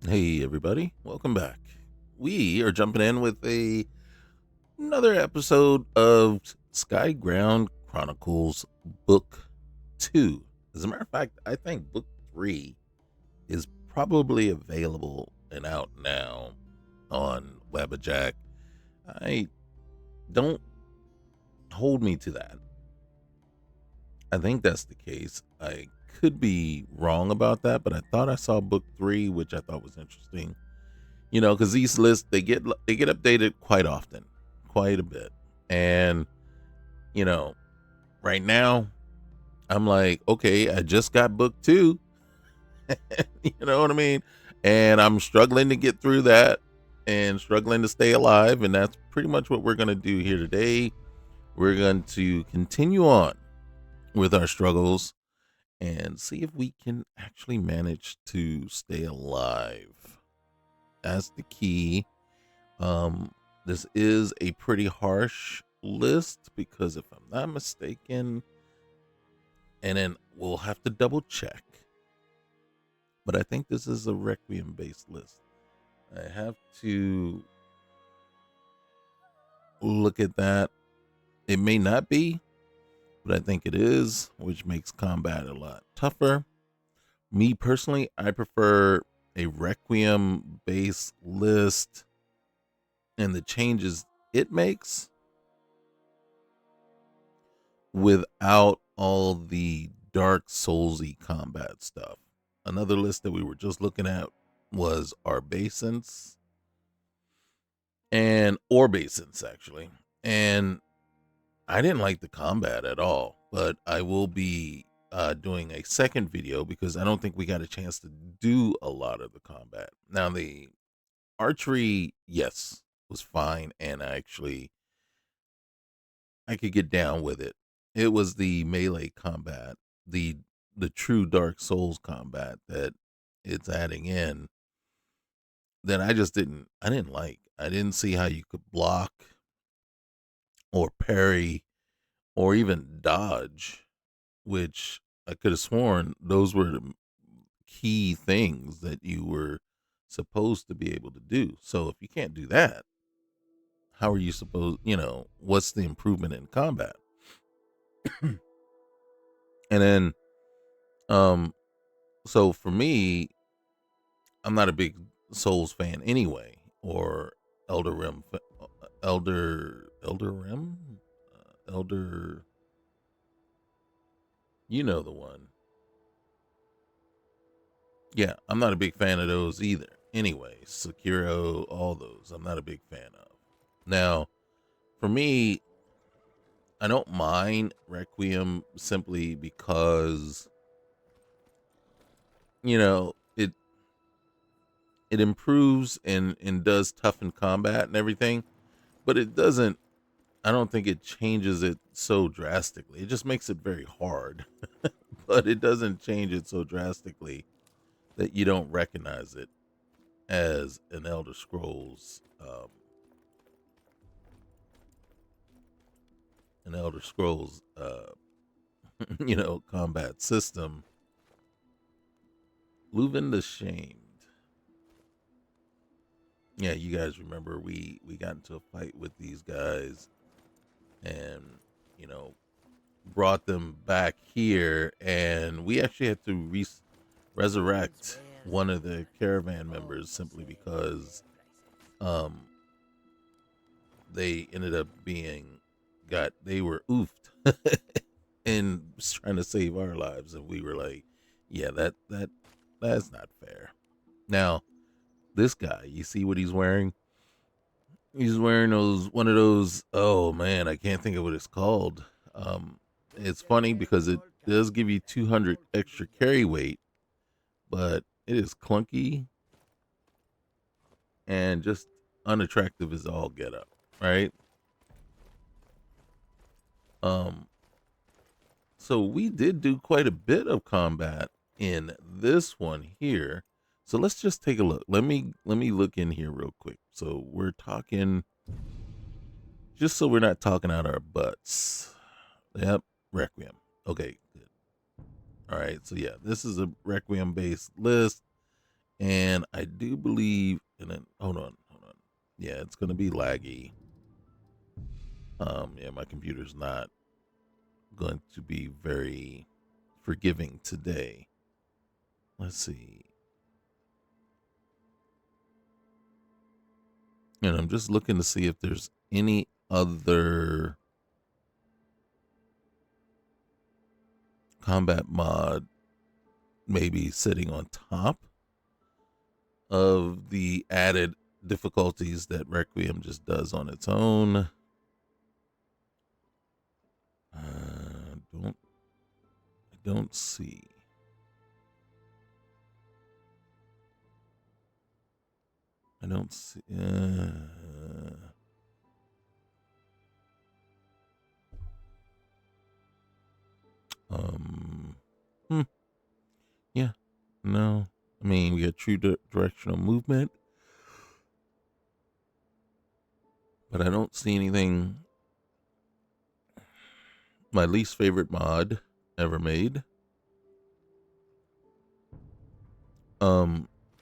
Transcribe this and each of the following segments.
Hey everybody, welcome back. We are jumping in with another episode of SkyGround Chronicles Book 2. As a matter of fact, I think Book 3 is probably available and out now on Wabbajack. I don't hold me to that. I think that's the case. I could be wrong about that, but I thought I saw Book 3, which I thought was interesting. Because these lists they get updated quite often, quite a bit. And you know right now I'm like, okay, I just got book 2. You know what I mean? And I'm struggling to get through that and struggling to stay alive, and that's pretty much what we're going to do here today. We're going to continue on with our struggles and see if we can actually manage to stay alive. That's the key. Um, this is a pretty harsh list because if I'm not mistaken, and then we'll have to double check, but I think this is a Requiem based list. I have to look at that. It may not be, but I think it is, which makes combat a lot tougher. Me personally, I prefer a Requiem based list and the changes it makes without all the Dark Soulsy combat stuff. Another list that we were just looking at was Orbasins and Orbasins actually. And I didn't like the combat at all, but I will be doing a second video because I don't think we got a chance to do a lot of the combat. Now the archery, yes, was fine, and I could get down with it. It was the melee combat, the the true Dark Souls combat that it's adding in that I didn't like. I didn't see how you could block or parry or even dodge, which I could have sworn those were the key things that you were supposed to be able to do. So if you can't do that, how are you supposed, what's the improvement in combat? And then um so for me, I'm not a big Souls fan anyway, or Elder Rim, Elder Rim, Elder, the one. Yeah, I'm not a big fan of those either. Anyway, Sekiro, all those, I'm not a big fan of. Now, for me, I don't mind Requiem simply because it improves and does toughen combat and everything, but it doesn't. I don't think it changes it so drastically. It just makes it very hard, but it doesn't change it so drastically that you don't recognize it as an Elder Scrolls, combat system. Leuven the Shamed. Yeah, you guys remember we got into a fight with these guys, and you know brought them back here, and we actually had to resurrect one of the caravan members simply because um they ended up being got they were oofed and trying to save our lives, and we were like, yeah, that's not fair. Now this guy, you see what he's wearing? He's wearing those one of those, oh man, I can't think of what it's called. It's funny because it does give you 200 extra carry weight, but it is clunky and just unattractive as all get up, right? Um, so we did do quite a bit of combat in this one here. So let's just take a look. Let me look in here real quick. So we're talking, just so we're not talking out our butts. Yep, Requiem. Okay, good. All right, so yeah, this is a Requiem based list, And I do believe, and then hold on. Yeah, it's gonna be laggy. Yeah, my computer's not going to be very forgiving today. Let's see. And I'm just looking to see if there's any other combat mod maybe sitting on top of the added difficulties that Requiem just does on its own. I don't see. I don't see. Um. Yeah. No. I mean, we got true directional movement, but I don't see anything. My least favorite mod ever made.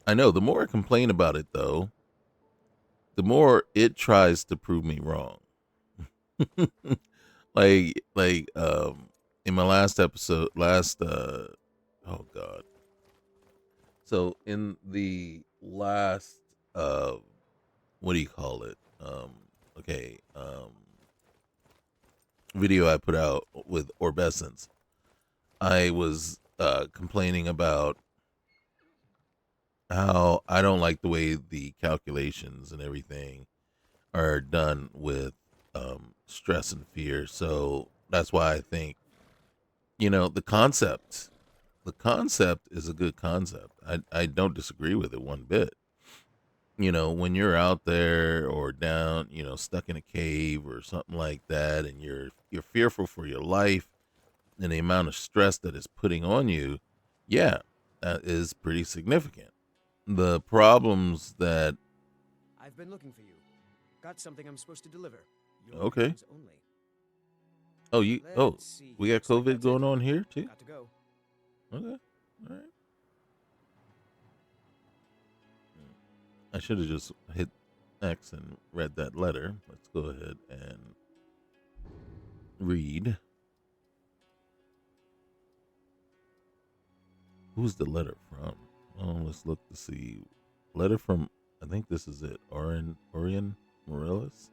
I know the more I complain about it, though, the more it tries to prove me wrong. like in my last episode, oh god. So in the last what do you call it? Okay, video I put out with Orbescence, I was complaining about how I don't like the way the calculations and everything are done with stress and fear. So that's why I think, the concept is a good concept. I don't disagree with it one bit. When you're out there or down, stuck in a cave or something like that, and you're fearful for your life and the amount of stress that is putting on you, yeah, that is pretty significant. The problems that I've been looking for you. Got something I'm supposed to deliver. Your okay. commands only. Oh, we got Looks like COVID that's going it. on here too. Got to go. Okay, all right. I should have just hit X and read that letter. Let's go ahead and read. Who's the letter from? Oh, let's look to see. Letter from, I think this is it. Orion Morales.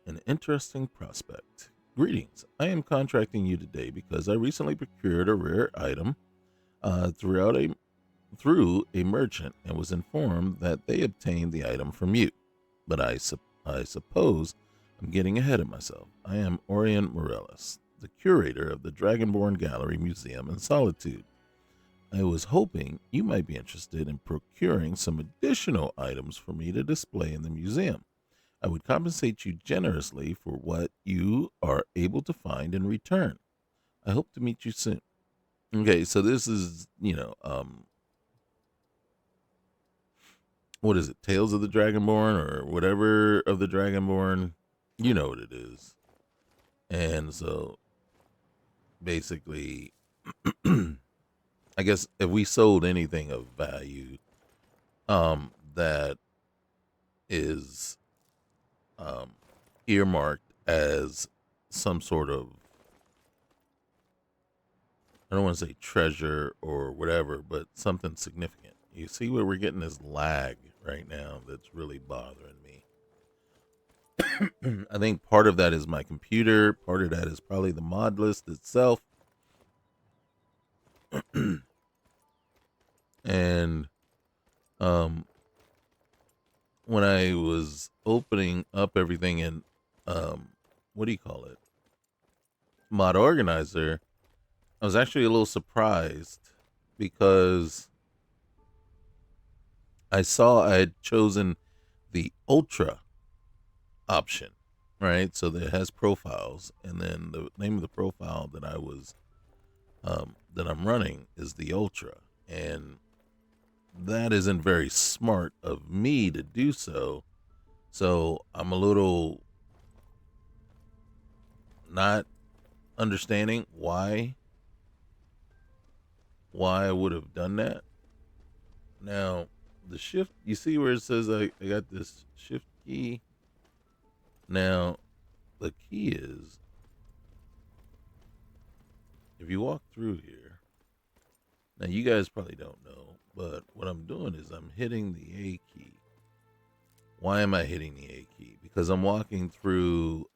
An interesting prospect. Greetings. I am contracting you today because I recently procured a rare item through a merchant and was informed that they obtained the item from you. But I suppose I'm getting ahead of myself. I am Orion Morales, the curator of the Dragonborn Gallery Museum in Solitude. I was hoping you might be interested in procuring some additional items for me to display in the museum. I would compensate you generously for what you are able to find in return. I hope to meet you soon. Okay, so this is, what is it? Tales of the Dragonborn or whatever of the Dragonborn. You know what it is. And so basically, I guess if we sold anything of value, that is earmarked as some sort of, I don't want to say treasure or whatever, but something significant. You see where we're getting this lag right now that's really bothering me. I think part of that is my computer. Part of that is probably the mod list itself. And when I was opening up everything in what do you call it? Mod Organizer, I was actually a little surprised because I saw I had chosen the Ultra option, right? So that it has profiles, and then the name of the profile that that I'm running is the Ultra, and that isn't very smart of me to do so. So I'm a little not understanding why why I would have done that. Now, the shift, you see where it says I got this shift key? Now, the key is, if you walk through here, now you guys probably don't know, but what I'm doing is I'm hitting the A key. Why am I hitting the A key? Because I'm walking through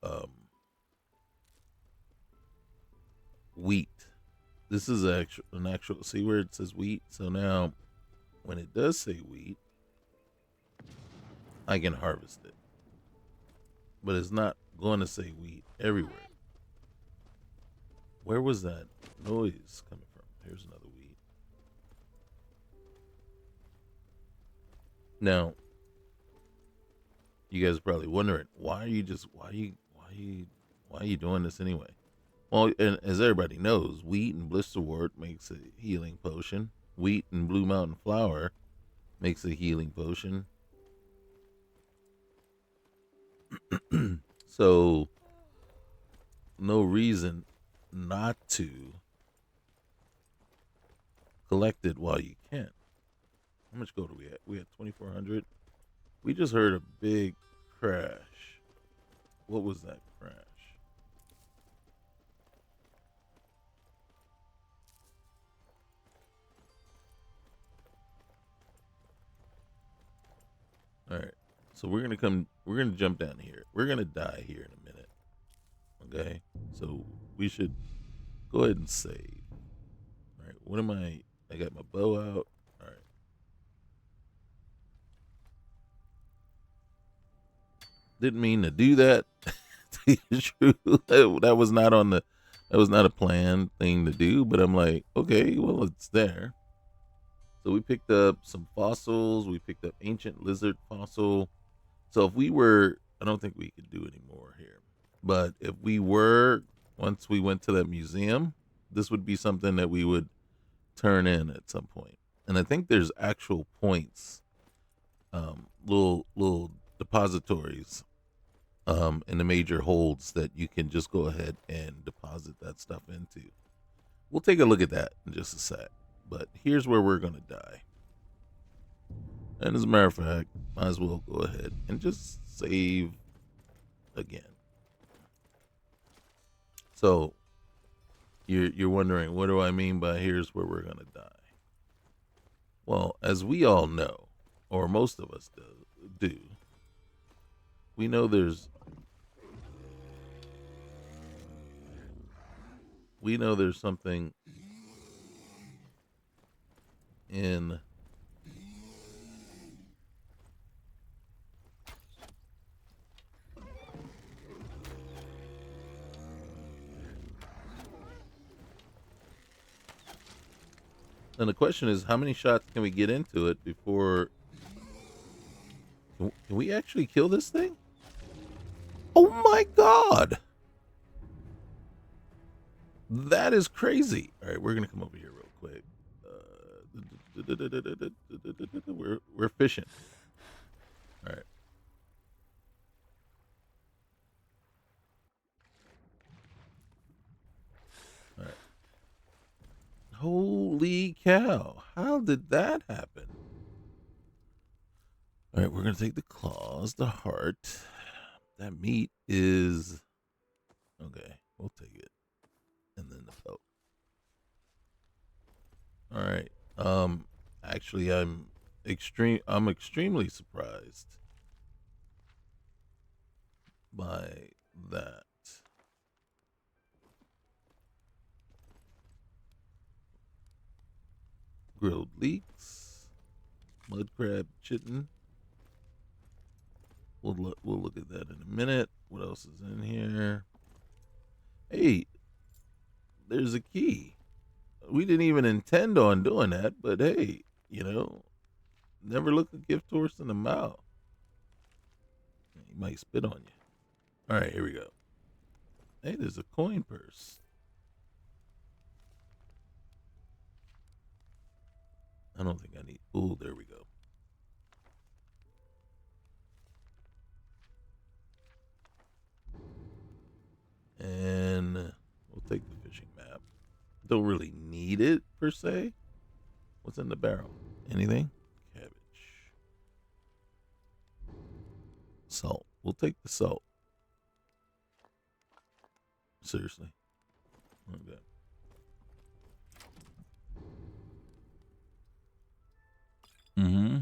wheat. This is an actual, see where it says wheat? So now, when it does say wheat, I can harvest it. But it's not going to say wheat everywhere. Where was that noise coming from? Here's another wheat. Now, you guys are probably wondering, why are you doing this anyway? Well, and as everybody knows, wheat and blisterwort makes a healing potion. Wheat and blue mountain flower makes a healing potion. So, no reason not to collect it while you can. How much gold are we at? We at 2,400. We just heard a big crash. What was that crash? All right. So we're going to jump down here. We're going to die here in a minute. Okay? So we should go ahead and save. All right. What am I got my bow out. All right. Didn't mean to do that. To be true, that was not on the, that was not a planned thing to do, but I'm like, okay, well, it's there. So we picked up some fossils. We picked up ancient lizard fossil. So if we were, I don't think we could do any more here. But if we were, once we went to that museum, this would be something that we would turn in at some point. And I think there's actual points, little depositories, in the major holds that you can just go ahead and deposit that stuff into. We'll take a look at that in just a sec. But here's where we're gonna die. And as a matter of fact, might as well go ahead and just save again. So you're wondering, what do I mean by here's where we're gonna die? Well, as we all know, or most of us do, we know there's something in and the question is, how many shots can we get into it before can we actually kill this thing? Oh my god, that is crazy. All right, we're gonna come over here real quick. We're fishing. All right. All right. Holy cow! How did that happen? All right, we're gonna take the claws, the heart. That meat is okay. We'll take it, and then the boat. All right. Actually, I'm extremely surprised by that. Grilled leeks, mud crab chitin. We'll look at that in a minute. What else is in here? Hey, there's a key. We didn't even intend on doing that, but hey, never look a gift horse in the mouth. He might spit on you. All right, here we go. Hey, there's a coin purse. I don't think I need. Ooh, there we go. And we'll take the fishing map. Don't really need it per se, What's in the barrel? Anything? Cabbage. Salt. We'll take the salt. Seriously. Okay. Mm-hmm.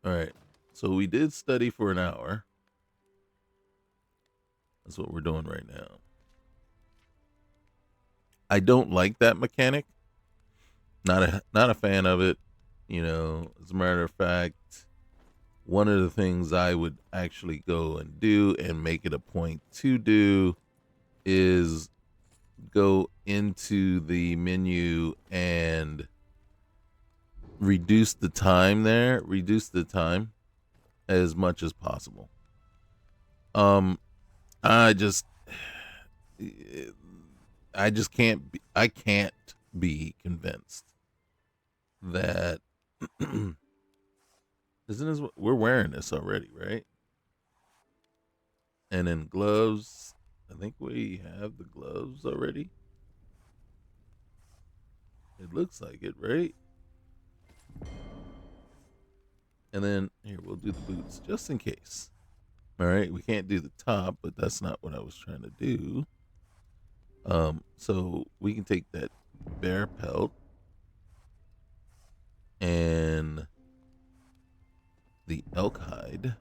All right. So we did study for an hour. That's what we're doing right now. I don't like that mechanic. Not a fan of it. You know, as a matter of fact, one of the things I would actually go and do and make it a point to do is go into the menu and reduce the time there, reduce the time as much as possible. I just I can't be convinced that isn't this we're wearing this already, right? And then gloves, I think we have the gloves already. It looks like it, right? And then here we'll do the boots just in case. All right, we can't do the top, but that's not what I was trying to do. So we can take that bear pelt and the elk hide.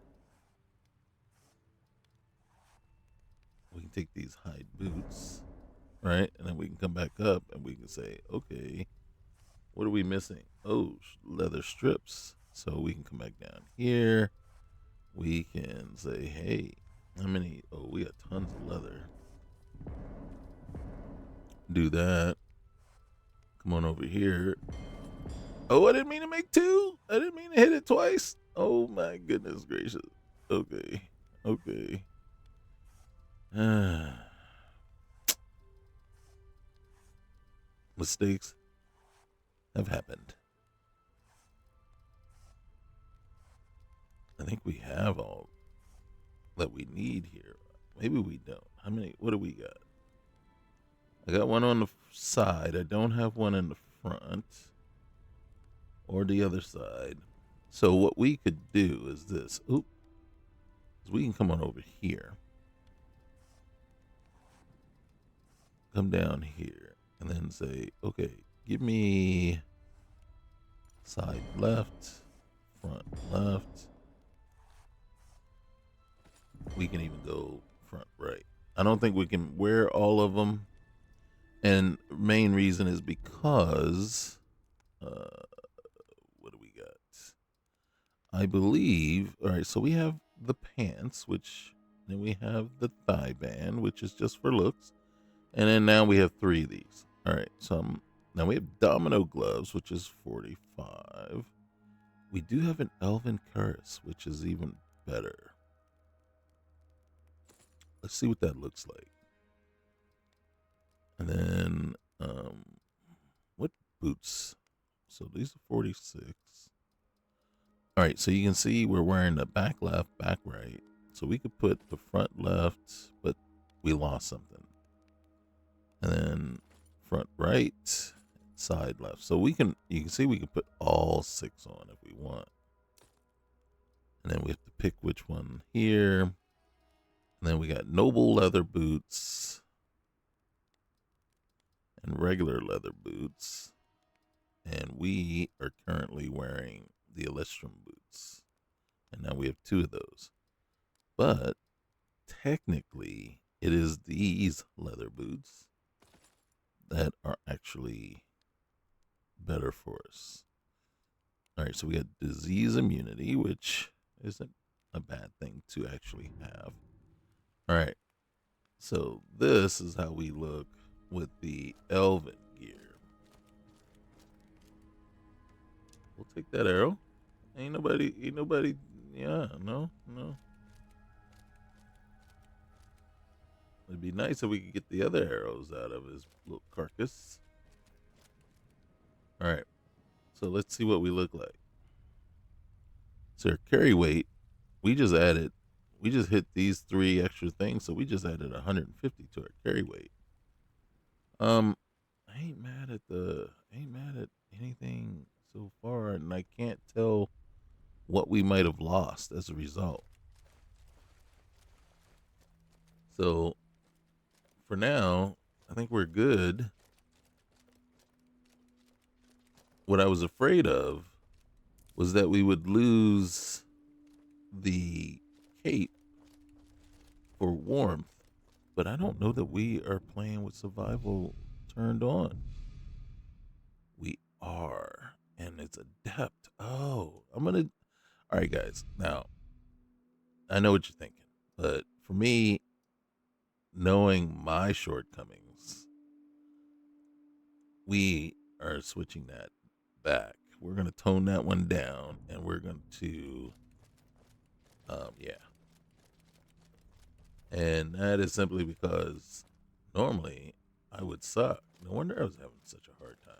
We can take these hide boots, right? And then we can come back up and we can say, okay, what are we missing? Oh, leather strips. So we can come back down here. We can say, hey, how many? Oh, we got tons of leather. Do that. Come on over here. Oh, I didn't mean to make two. I didn't mean to hit it twice. Oh my goodness gracious. Okay. Okay. Mistakes have happened. I think we have all that we need here. Maybe we don't. How many? What do we got? I got one on the side. I don't have one in the front or the other side. So what we could do is this. Oop. Is we can come on over here. Come down here and then say, okay, give me side left, front left. We can even go front right. I don't think we can wear all of them. And main reason is because, what do we got? I believe, all right, so we have the pants, which, then we have the thigh band, which is just for looks. And then now we have 3 of these. All right, so now we have domino gloves, which is 45. We do have an elven cuirass, which is even better. Let's see what that looks like. And then, what boots? So these are 46. All right, so you can see we're wearing the back left, back right. So we could put the front left, but we lost something. And then front right, side left. So we can, you can see we can put all 6 on if we want. And then we have to pick which one here. And then we got noble leather boots and regular leather boots. And we are currently wearing the Elistrum boots. And now we have 2 of those. But technically, it is these leather boots that are actually better for us. All right, so we got disease immunity, which isn't a bad thing to actually have. All right, so this is how we look with the elven gear. We'll take that arrow. Ain't nobody, yeah, no. It'd be nice if we could get the other arrows out of his little carcass. All right, so let's see what we look like. So our carry weight, we just hit these 3 extra things, so we just added 150 to our carry weight. I ain't mad at anything so far, and I can't tell what we might have lost as a result. So for now, I think we're good. What I was afraid of was that we would lose the cape for warmth, but I don't know that we are playing with survival turned on. We are, and it's adept. Oh, all right, guys. Now, I know what you're thinking, but for me, knowing my shortcomings, we are switching that back. We're going to tone that one down, and we're going to, yeah. And that is simply because normally I would suck. No wonder I was having such a hard time.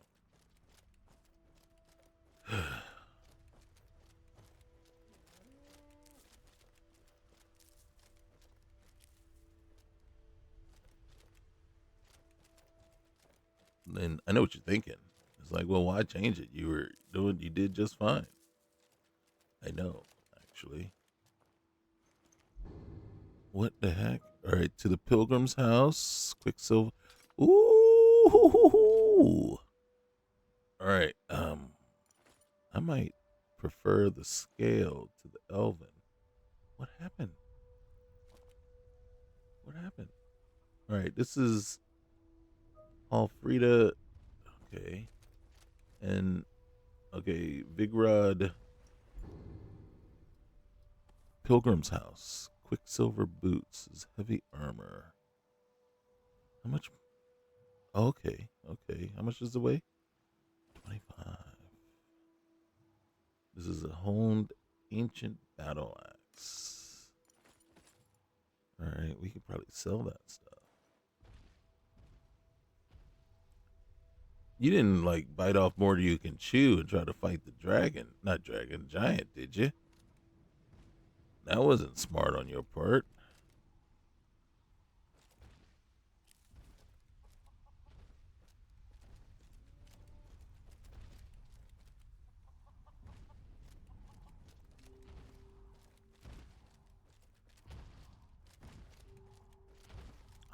And I know what you're thinking. It's like, well, why change it? You did just fine. I know, actually. What the heck? All right, to the Pilgrim's house. Quicksilver. Ooh. All right. I might prefer the scale to the Elven. What happened? What happened? All right, this is Alfreda. Okay. And, okay, Vigrod. Pilgrim's house. Quicksilver boots. Is heavy armor. How much? Okay. Okay. How much does it weigh? 25. This is a honed ancient battle axe. All right, we could probably sell that stuff. You didn't like bite off more than you can chew and try to fight the dragon, not dragon, giant, did you? That wasn't smart on your part.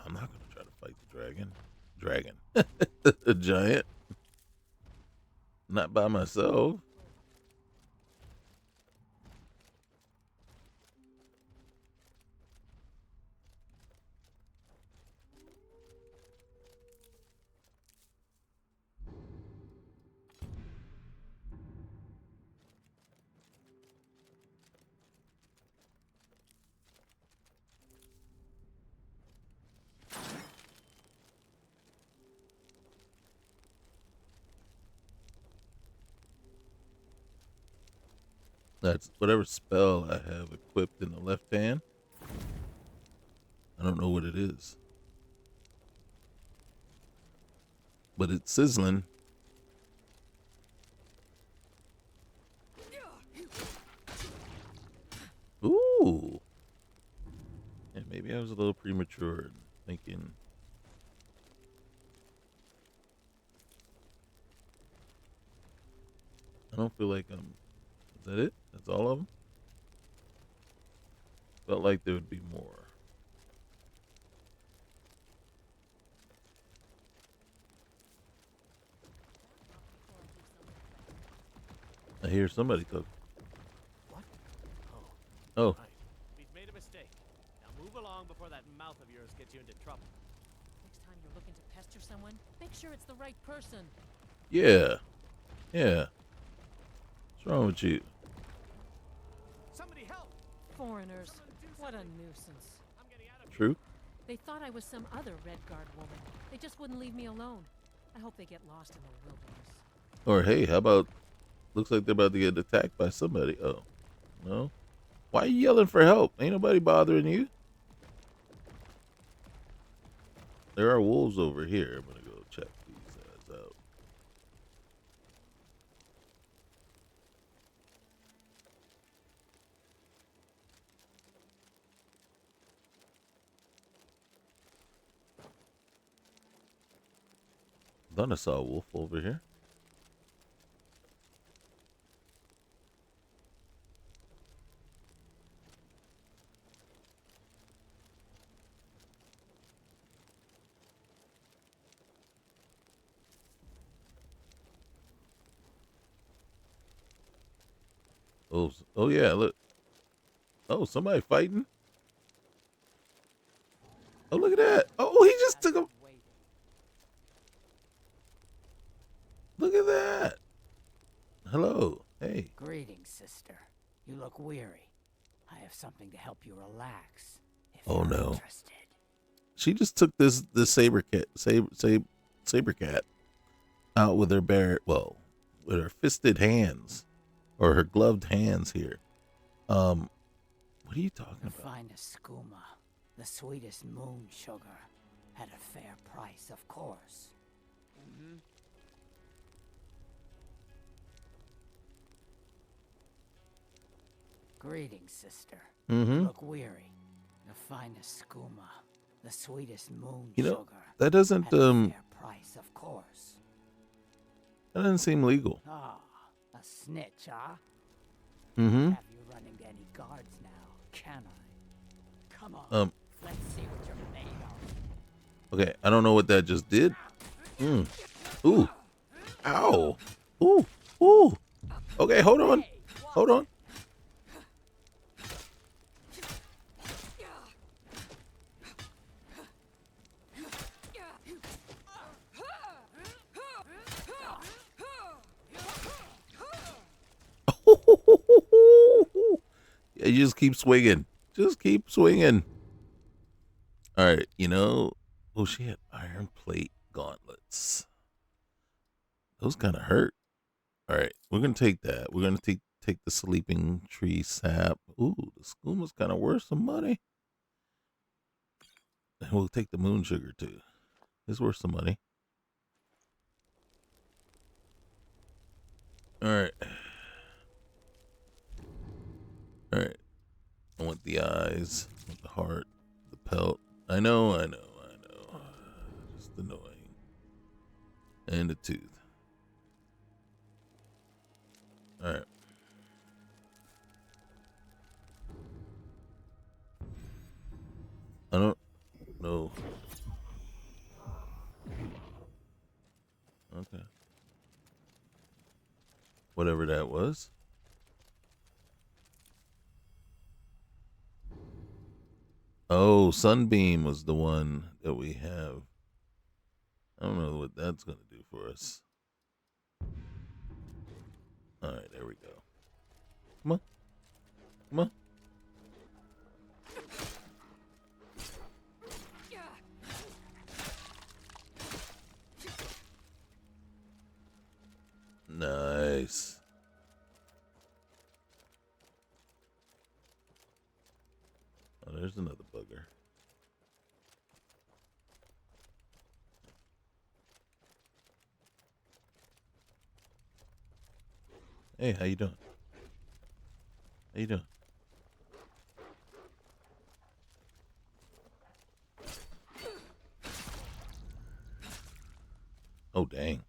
I'm not gonna try to fight the dragon. Dragon. A giant. Not by myself. That's whatever spell I have equipped in the left hand. I don't know what it is. But it's sizzling. Ooh. Yeah, maybe I was a little premature in thinking. I don't feel like I'm. Is that it? That's all of them? Felt like there would be more. I hear somebody talk. What? Oh. Right. We've made a mistake. Now move along before that mouth of yours gets you into trouble. Next time you're looking to pester someone, make sure it's the right person. Yeah. Yeah. What's wrong with you? Somebody help! Foreigners. What a nuisance. I'm getting out of here. True. They thought I was some other Red Guard woman. They just wouldn't leave me alone. I hope they get lost in the wilderness. Or hey, how about? Looks like they're about to get attacked by somebody. Oh, no. Why are you yelling for help? Ain't nobody bothering you. There are wolves over here. I'm gonna go check these guys out. Thought I saw a wolf over here. Oh yeah, look. Oh, somebody fighting. Oh, look at that. Oh, he just took him. Look at that. Hello. Hey. Greetings, sister. You look weary. I have something to help you relax. If Oh, you're no. interested. She just took this saber cat out with her with her fisted hands or her gloved hands here. What are you talking The about? finest skooma, the sweetest moon sugar, at a fair price, of course. Greetings, sister. You look weary. The finest skooma, the sweetest moon You know, sugar, that doesn't at a fair price, of course. that doesn't seem legal. Ah, a snitch, huh? Mm-hmm. Have you run into any guards now? Can I? Come on. Let's see what you're made of. Okay, I don't know what that just did. Ooh. Ow. Ooh. Ooh. Okay, hold on. Hold on. Yeah, you just keep swinging. Just keep swinging. All right, oh, she had iron plate gauntlets. Those kind of hurt. All right, we're gonna take that. We're gonna take the sleeping tree sap. Ooh, the skooma's kind of worth some money. And we'll take the moon sugar too. It's worth some money. All right. All right. I want the eyes, I want the heart, the pelt. I know. Just annoying. And the tooth. All right. I don't know. Okay. Whatever that was. Oh, Sunbeam was the one that we have. I don't know what that's going to do for us. All right, there we go. Come on. Come on. Nice. Oh, there's another bugger. Hey, how you doing? How you doing? Oh, dang.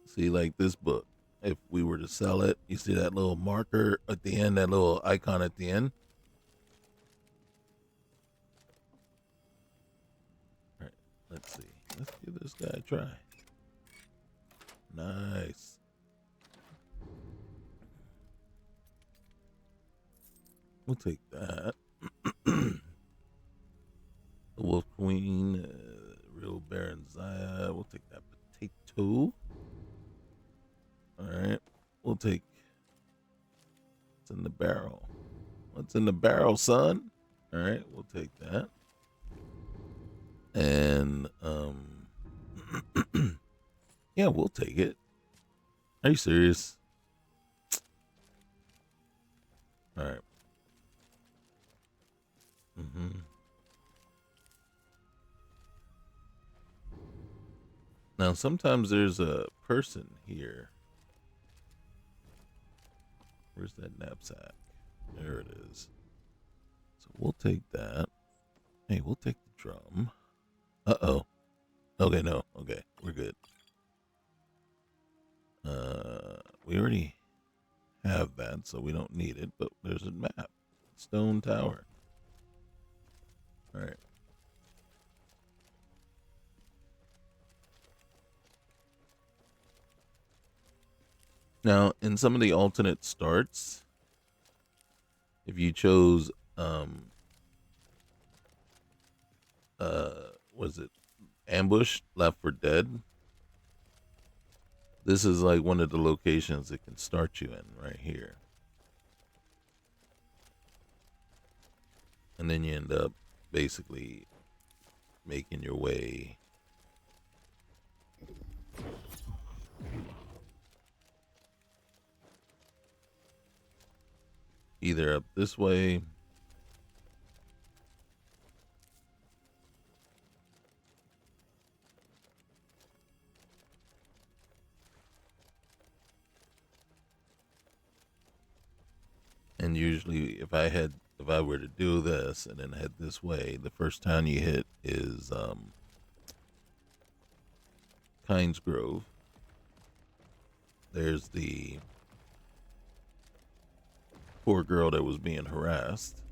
See, like this book, if we were to sell it, you see that little marker at the end, that little icon at the end? All right, let's see. Let's give this guy a try. Nice. We'll take that. The Wolf Queen, Real Baron Zaya. We'll take that potato. All right. We'll take what's in the barrel. What's in the barrel, son? All right. We'll take that. And, yeah, we'll take it. Are you serious? All right. Mm-hmm. Now, sometimes there's a person here. Where's that knapsack? There it is. So we'll take that. Hey, we'll take the drum. Uh-oh. Okay, no. Okay, we're good. We already have that, so we don't need it, but there's a map. Stone Tower. All right. Now, in some of the alternate starts, if you chose, was it Ambush, Left for Dead? This is like one of the locations it can start you in right here. And then you end up basically making your way either up this way and usually if I were to do this and then head this way, the first town you hit is Kynes Grove. There's the poor girl that was being harassed.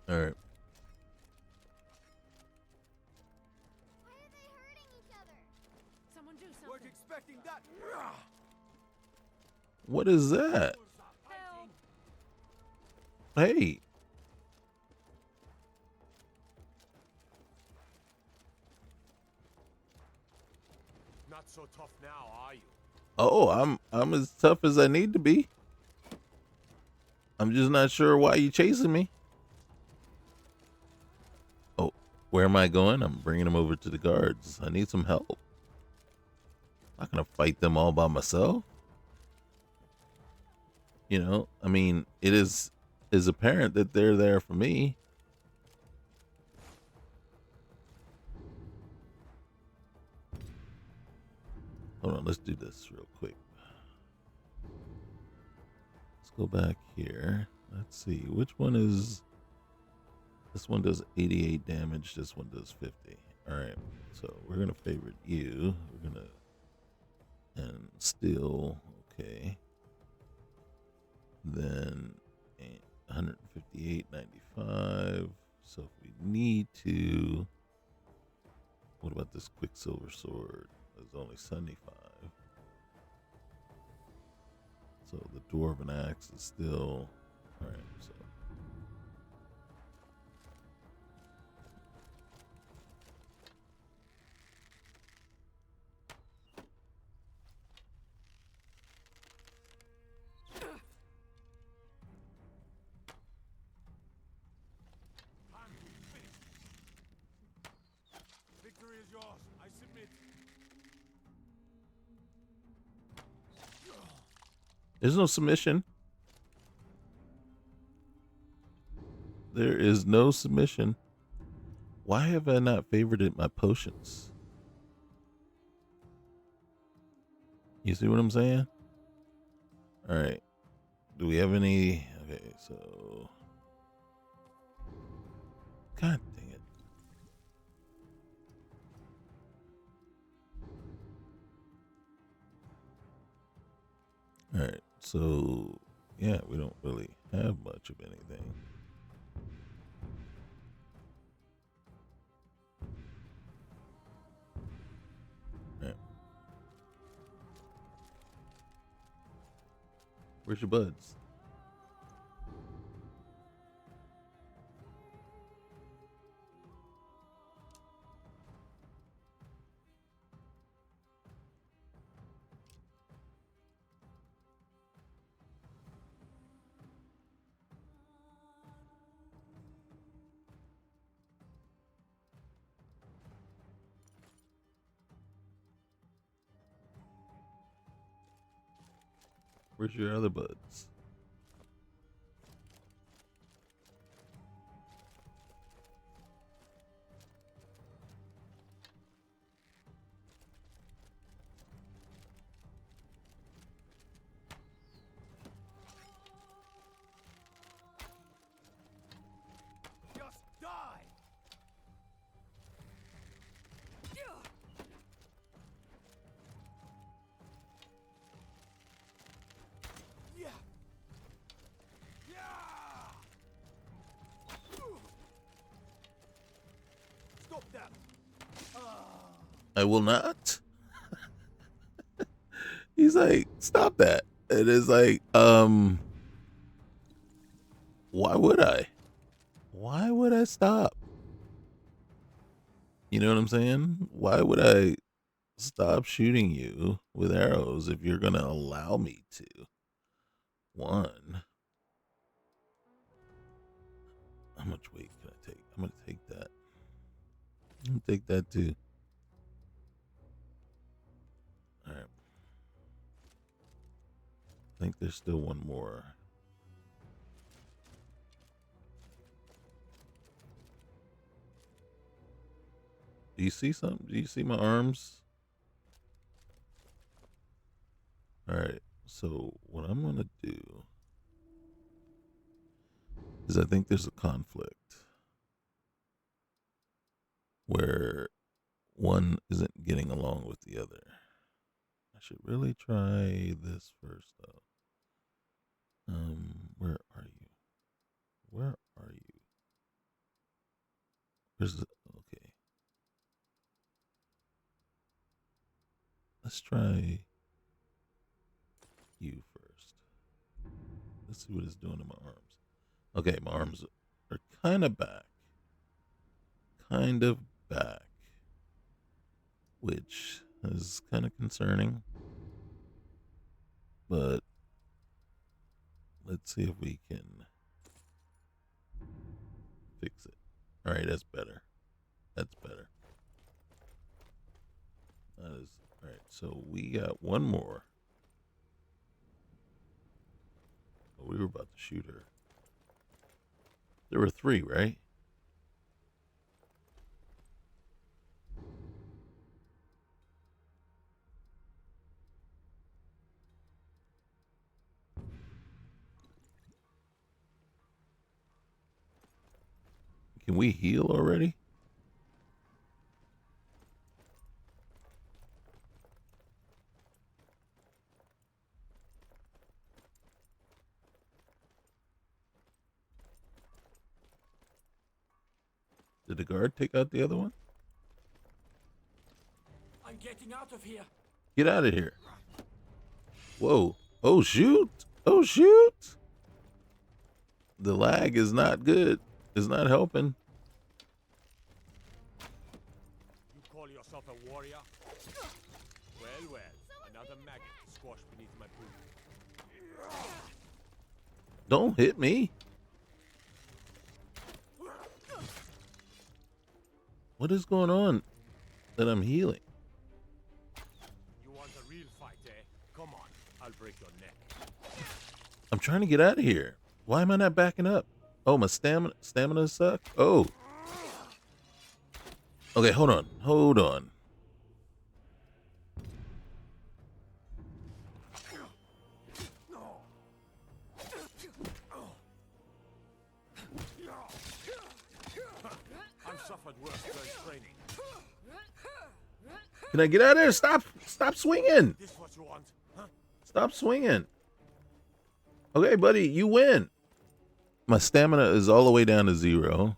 All right. Why are they hurting each other? Someone do Weren't something. expecting that. What is that? Help! Hey. Not so tough now, are you? Oh, I'm as tough as I need to be. I'm just not sure why you chasing me. Oh, where am I going? I'm bringing them over to the guards. I need some help. I'm not gonna fight them all by myself. You know, I mean, it is apparent that they're there for me. Hold on, let's do this real quick. Let's go back here. Let's see, which one is... This one does 88 damage, this one does 50. Alright, so we're gonna favorite you. We're gonna... And still, okay. Then 158.95. So if we need to... What about this Quicksilver Sword? It's only 75. So the Dwarven Axe is still... Alright, so... Victory is yours. I submit. There's no submission. There is no submission. Why have I not favorited my potions? You see what I'm saying? All right. Do we have any? Okay, so. God dang it. All right, so yeah, we don't really have much of anything. Where's your buds? Where's your other buds? Just die! Yeah! Yeah! Stop that! I will not. He's like, stop that. It is like, why would I? Why would I stop? You know what I'm saying? Why would I stop shooting you with arrows if you're gonna allow me to? One. How much weight can I take? I'm gonna take that. I'm gonna take that too. Alright. I think there's still one more. Do you see something? Do you see my arms? Alright, so what I'm gonna do is I think there's a conflict where one isn't getting along with the other. I should really try this first though. Where are you? Where are you? Where's the, okay. Let's try you first. Let's see what it's doing to my arms. Okay, my arms are kind of back. Kind of back. Which is kind of concerning. But let's see if we can fix it. All right, that's better. That's better. That is all right. So we got one more. Oh, we were about to shoot her. There were 3, right? Can we heal already? Did the guard take out the other one? I'm getting out of here! Get out of here. Whoa. Oh, shoot. Oh, shoot. The lag is not good. It's not helping. You call yourself a warrior? Well, well. Another maggot squashed beneath my boot. Don't hit me. What is going on that I'm healing? You want a real fight, eh? Come on. I'll break your neck. I'm trying to get out of here. Why am I not backing up? Oh, my stamina suck? Oh. Okay, hold on. Hold on. I've suffered worse during training. Can I get out of there? Stop swinging. This what you want, huh? Stop swinging. Okay, buddy, you win. My stamina is all the way down to 0.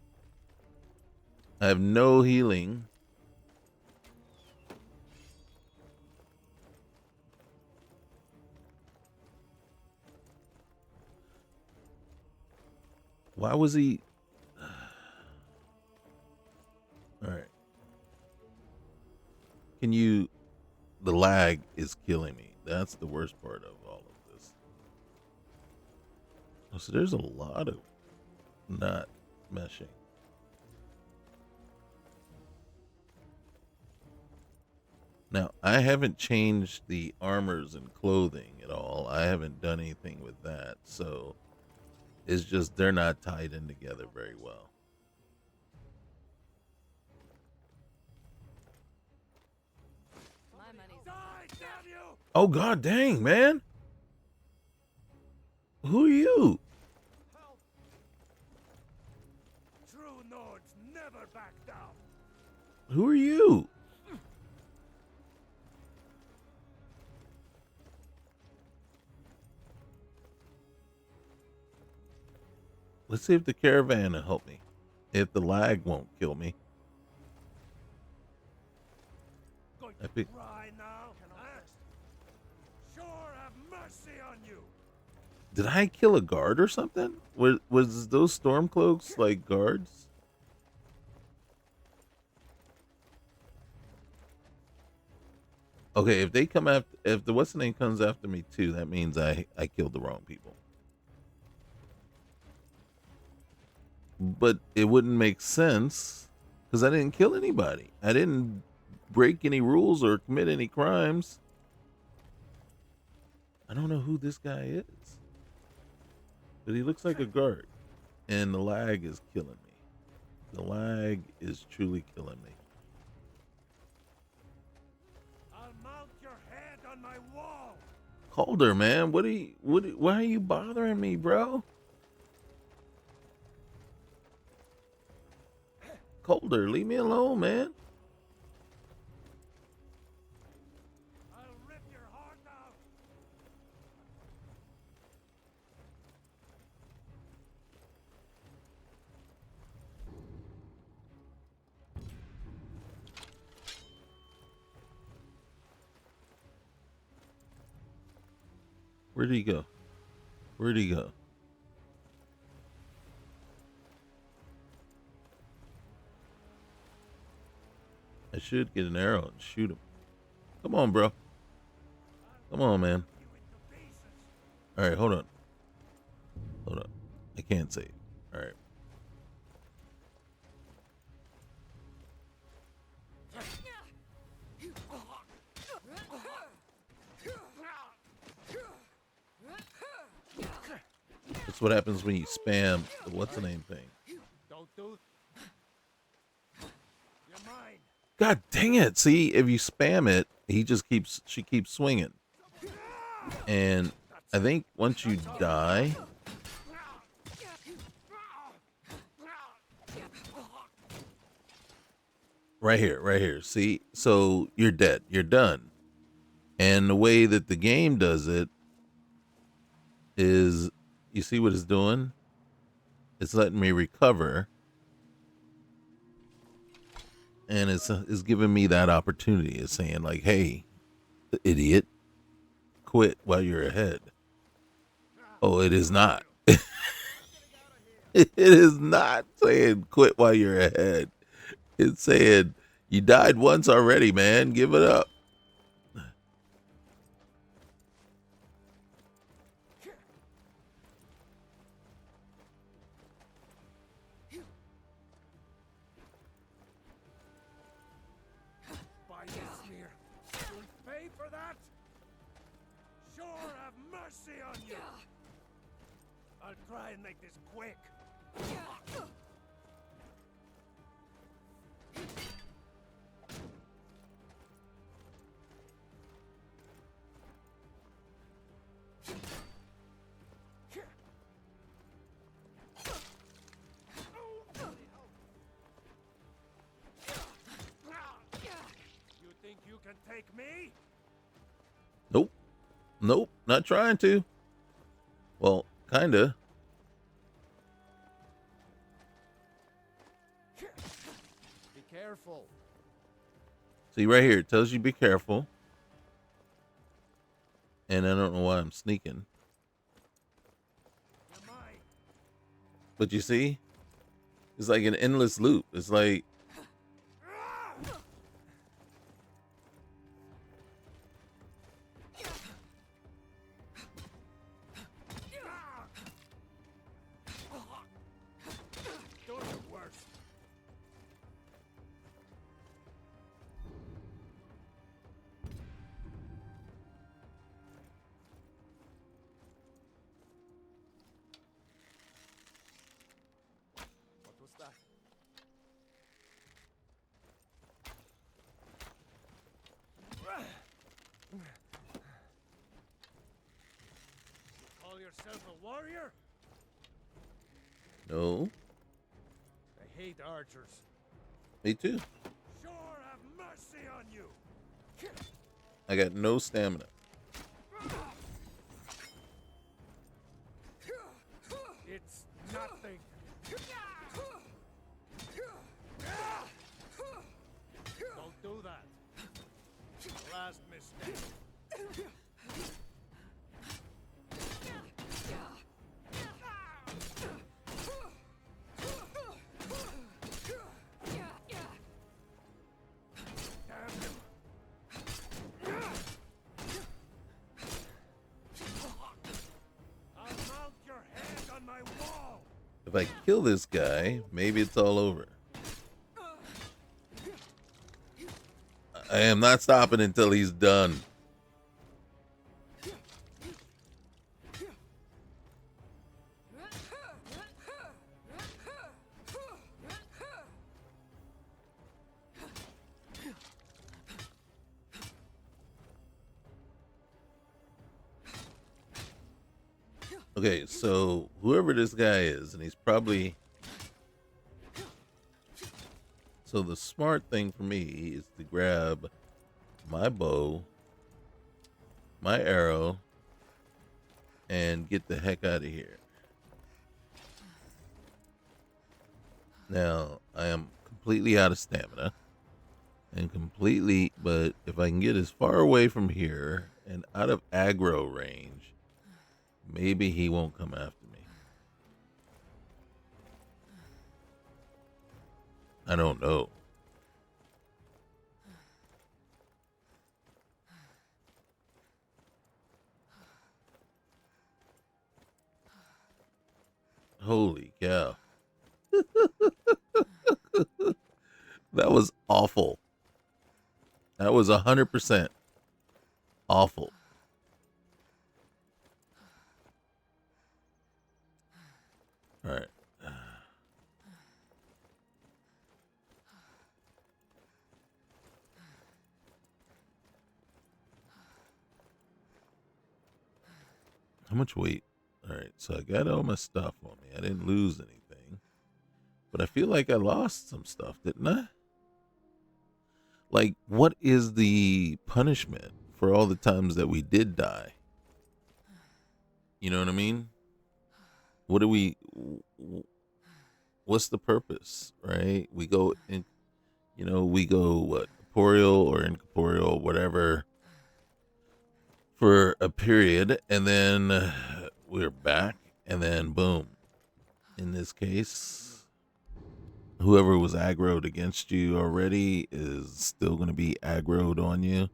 I have no healing. Why was he? All right. Can you? The lag is killing me. That's the worst part of all of this. Oh, so there's a lot of not meshing. Now, I haven't changed the armors and clothing at all. I haven't done anything with that. So it's just they're not tied in together very well. Oh, god dang, man. Who are you? True Nords never back down. Who are you? Let's see if the caravan will help me. If the lag won't kill me. Going to Epic. cry now? Huh? Sure have mercy on you. Did I kill a guard or something? Was those stormcloaks like guards? Okay, if they come after, if the what's the name comes after me too, that means I killed the wrong people. But it wouldn't make sense because I didn't kill anybody. I didn't break any rules or commit any crimes. I don't know who this guy is, but he looks like a guard, and the lag is killing me. The lag is truly killing me. I'll mount your head on my wall. Calder, man, why are you bothering me, bro? Calder, leave me alone, man. I'll rip your heart out. Where'd he go? Where'd he go? I should get an arrow and shoot him. Come on, bro. Come on, man. All right, hold on. Hold on. I can't save. All right. That's what happens when you spam the what's the name thing. Don't do. You're mine. God dang it. See, if you spam it, she keeps swinging. And I think once you die, right here. See, so you're dead. You're done. And the way that the game does it is, you see what it's doing? It's letting me recover. And it's giving me that opportunity. It's saying like, hey, idiot, quit while you're ahead. Oh, it is not. It is not saying quit while you're ahead. It's saying you died once already, man. Give it up. By this smear. You'll pay for that. Sure have mercy on you. I'll try and make this quick. You think you can take me? Nope, not trying to. Well, kinda. Be careful. See right here, it tells you be careful. And I don't know why I'm sneaking. You're mine. But you see, it's like an endless loop. It's like, Doing it worse. What was that? Call yourself a warrior? no, I hate archers. me too. Sure have mercy on you. I got no stamina. It's nothing. Don't do that. Last mistake. Damn him. I'll mount your head on my wall. If I kill this guy, maybe it's all over. I am not stopping until he's done. Okay, so whoever this guy is, and he's probably... So the smart thing for me is to grab my bow, my arrow, and get the heck out of here. Now, I am completely out of stamina. And completely, but if I can get as far away from here and out of aggro range, maybe he won't come after me. I don't know. Holy cow. That was awful. That was 100% awful. All right. How much weight? All right, so I got all my stuff on me. I didn't lose anything. But I feel like I lost some stuff, didn't I? Like, what is the punishment for all the times that we did die? You know what I mean? What do we... What's the purpose, right? We go in... You know, we go, what? Corporeal or incorporeal, whatever... for a period, and then we're back, and then boom. In this case, whoever was aggroed against you already is still going to be aggroed on you.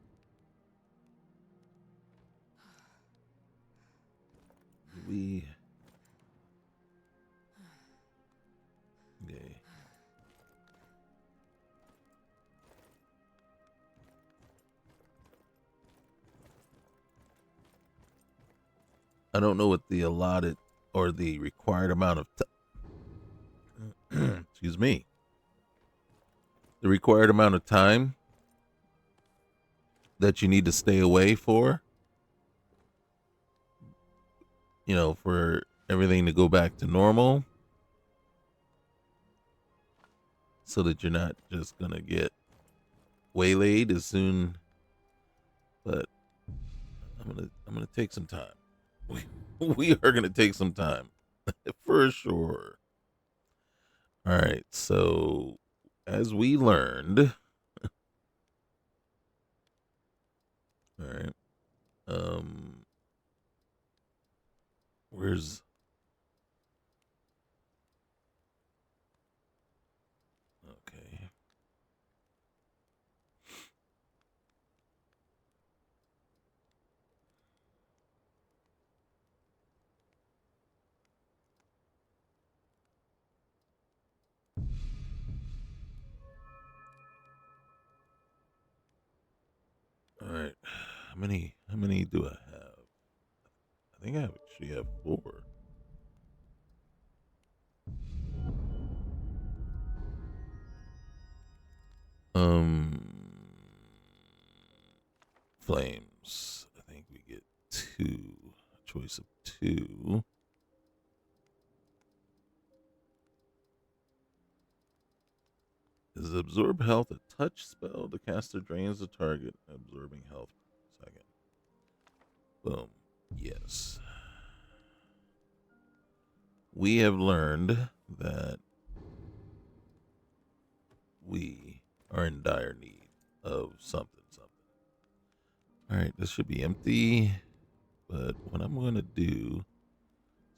Okay. I don't know what the allotted or the required amount of excuse me. The required amount of time that you need to stay away for, you know, for everything to go back to normal, so that you're not just gonna get waylaid as soon. But I'm gonna take some time. We are gonna take some time for sure. All right, so as we learned, all right, where's How many do I have? I think I actually have 4. Flames. I think we get 2. A choice of 2. Is absorb health a touch spell? The caster drains the target, absorbing health per second. Boom. Yes. We have learned that we are in dire need of something. All right, this should be empty. But what I'm going to do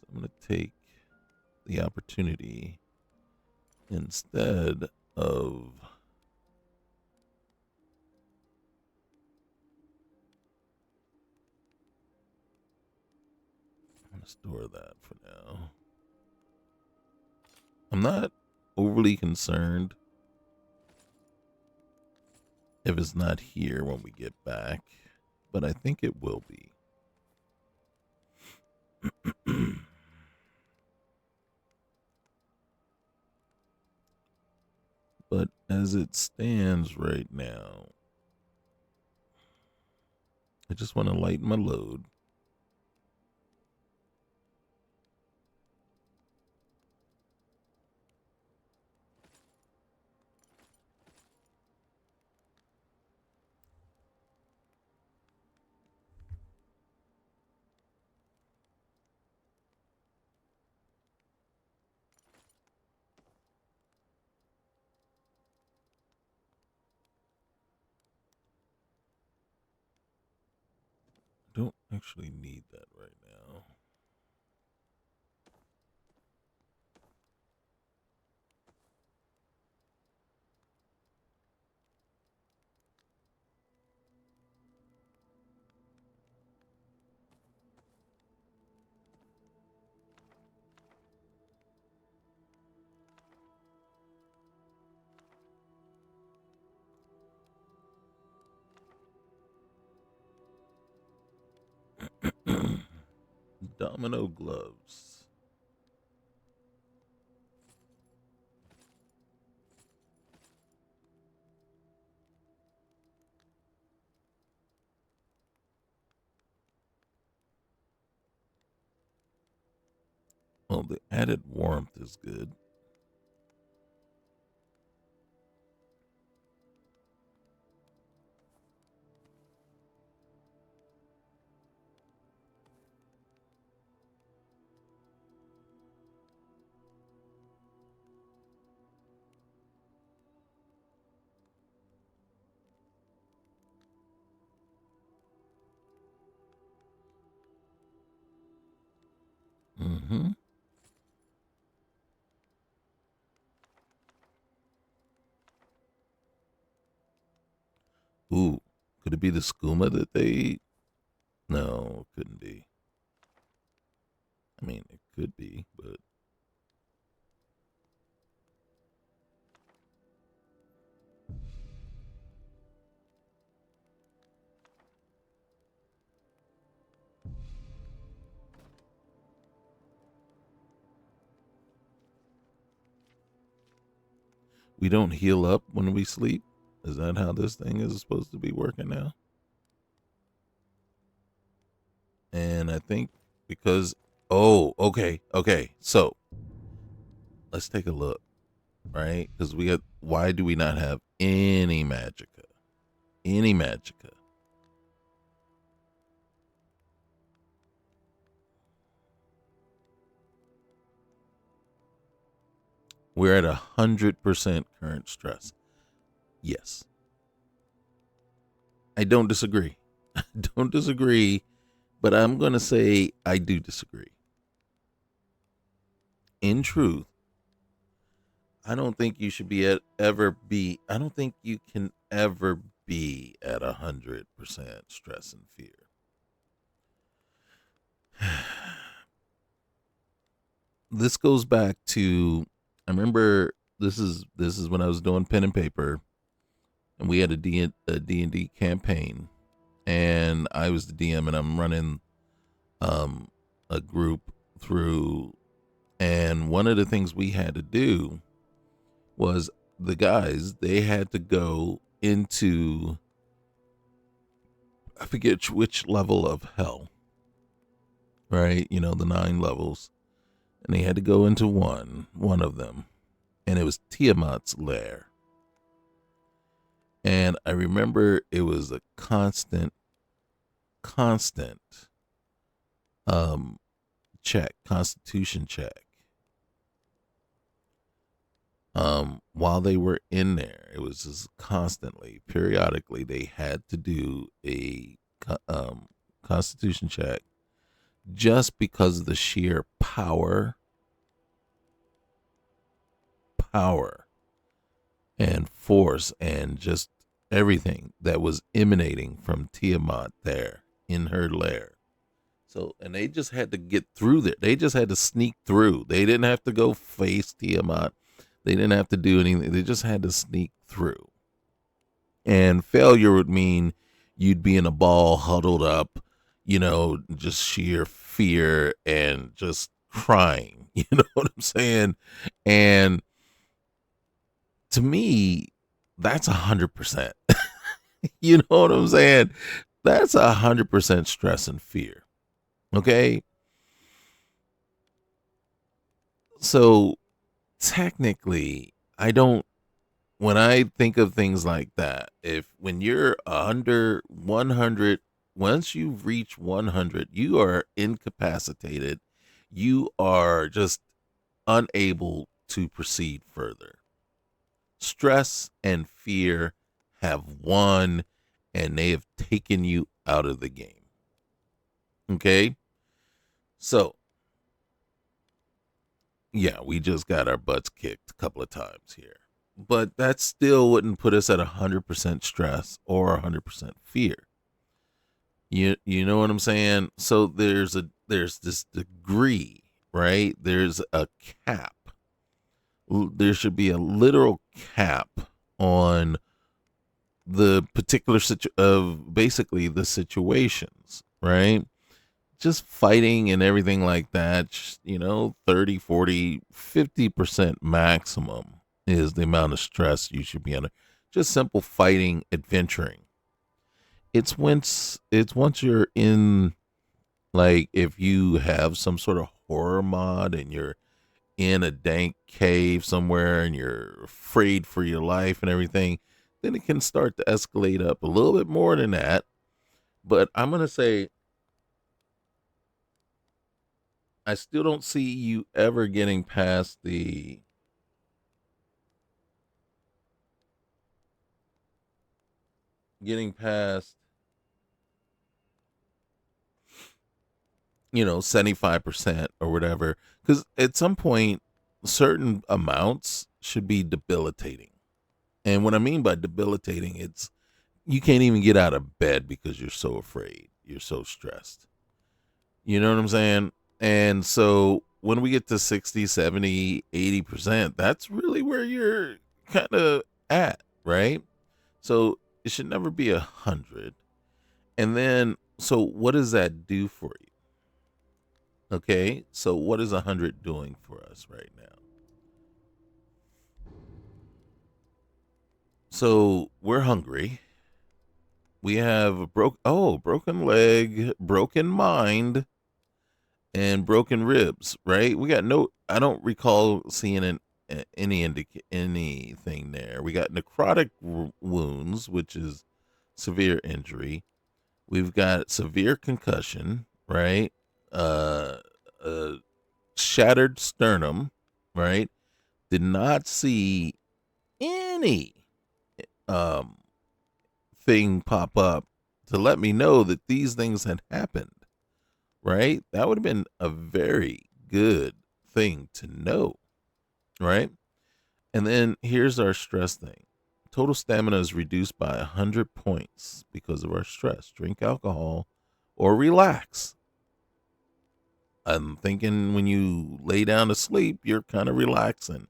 is I'm going to take the opportunity instead of I'm going to store that for now. I'm not overly concerned if it's not here when we get back, but I think it will be. But as it stands right now, I just want to lighten my load. Don't actually need that right now. Domino gloves. Well, the added warmth is good. Mm-hmm. Ooh, could it be the skooma that they... No, it couldn't be. I mean, it could be, but... We don't heal up when we sleep? Is that how this thing is supposed to be working now? And I think because... Oh, okay. So, let's take a look, right? Because we got... Why do we not have any magicka? Any magicka? We're at 100% current stress. Yes. I don't disagree. I don't disagree, but I'm going to say I do disagree. In truth, I don't think you should be I don't think you can ever be at 100% stress and fear. This goes back to, I remember this is when I was doing pen and paper, and we had a D&D campaign, and I was the DM, and I'm running a group through. And one of the things we had to do was the guys, they had to go into, I forget which level of hell, right? You know, the 9 levels. And they had to go into one of them. And it was Tiamat's lair. And I remember it was a constant constitution check. While they were in there, it was just constantly, periodically, they had to do a constitution check, just because of the sheer power and force and just everything that was emanating from Tiamat there in her lair. So, and they just had to get through there. They just had to sneak through. They didn't have to go face Tiamat. They didn't have to do anything. They just had to sneak through. And failure would mean you'd be in a ball huddled up, you know, just sheer fear and just crying. You know what I'm saying? And to me, that's 100%. You know what I'm saying? That's 100% stress and fear. Okay? So technically, when I think of things like that, when you're under 100, once you've reached 100, you are incapacitated. You are just unable to proceed further. Stress and fear have won, and they have taken you out of the game. Okay? So, yeah, we just got our butts kicked a couple of times here. But that still wouldn't put us at 100% stress or 100% fear. You know what I'm saying? So there's this degree, right? There's a cap. There should be a literal cap on the particular basically the situations, right? Just fighting and everything like that, 30, 40, 50% maximum is the amount of stress you should be under. Just simple fighting, adventuring. It's once you're in, like, if you have some sort of horror mod and you're in a dank cave somewhere and you're afraid for your life and everything, then it can start to escalate up a little bit more than that. But I'm going to say, I still don't see you ever getting past the getting past 75% or whatever, because at some point certain amounts should be debilitating. And what I mean by debilitating, it's you can't even get out of bed because you're so afraid, you're so stressed. You know what I'm saying? And so when we get to 60, 70, 80%, that's really where you're kind of at, right? So it should never be 100. And then, so what does that do for you? Okay, so what is 100 doing for us right now? So we're hungry. We have a broken leg, broken mind, and broken ribs, right? We got I don't recall seeing anything there. We got necrotic wounds, which is severe injury. We've got severe concussion, right? Shattered sternum, right? Did not see any thing pop up to let me know that these things had happened, right? That would have been a very good thing to know, right? And then here's our stress thing. Total stamina is reduced by 100 points because of our stress. Drink alcohol or relax. I'm thinking when you lay down to sleep, you're kind of relaxing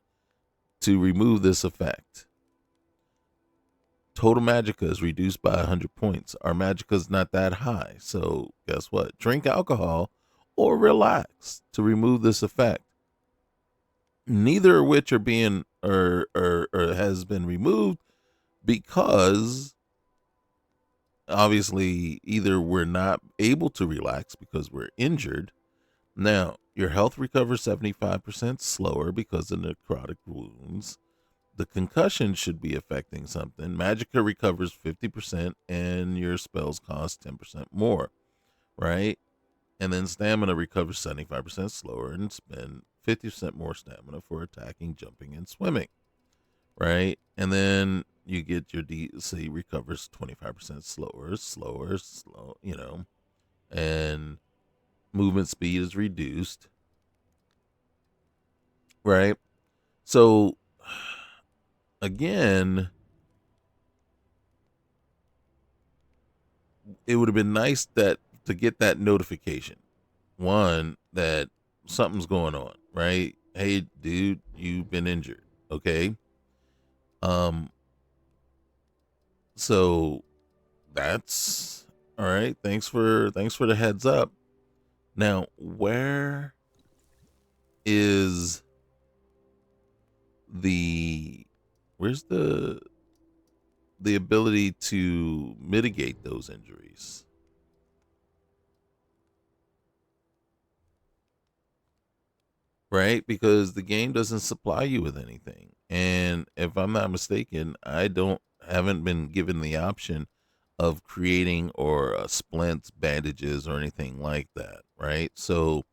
to remove this effect. Total magicka is reduced by 100 points. Our magicka is not that high. So guess what? Drink alcohol or relax to remove this effect. Neither of which are being or has been removed because obviously either we're not able to relax because we're injured. Now, your health recovers 75% slower because of necrotic wounds. The concussion should be affecting something. Magicka recovers 50% and your spells cost 10% more, right? And then stamina recovers 75% slower and spend 50% more stamina for attacking, jumping, and swimming, right? And then you get your DC recovers 25% slow, and movement speed is reduced, right? So again, it would have been nice that to get that notification. One, that something's going on, right? Hey, dude, you've been injured. Okay. So that's all right. Thanks for the heads up. Now, where's the ability to mitigate those injuries? Right? Because the game doesn't supply you with anything. And if I'm not mistaken, haven't been given the option of creating or splints, bandages, or anything like that, right? So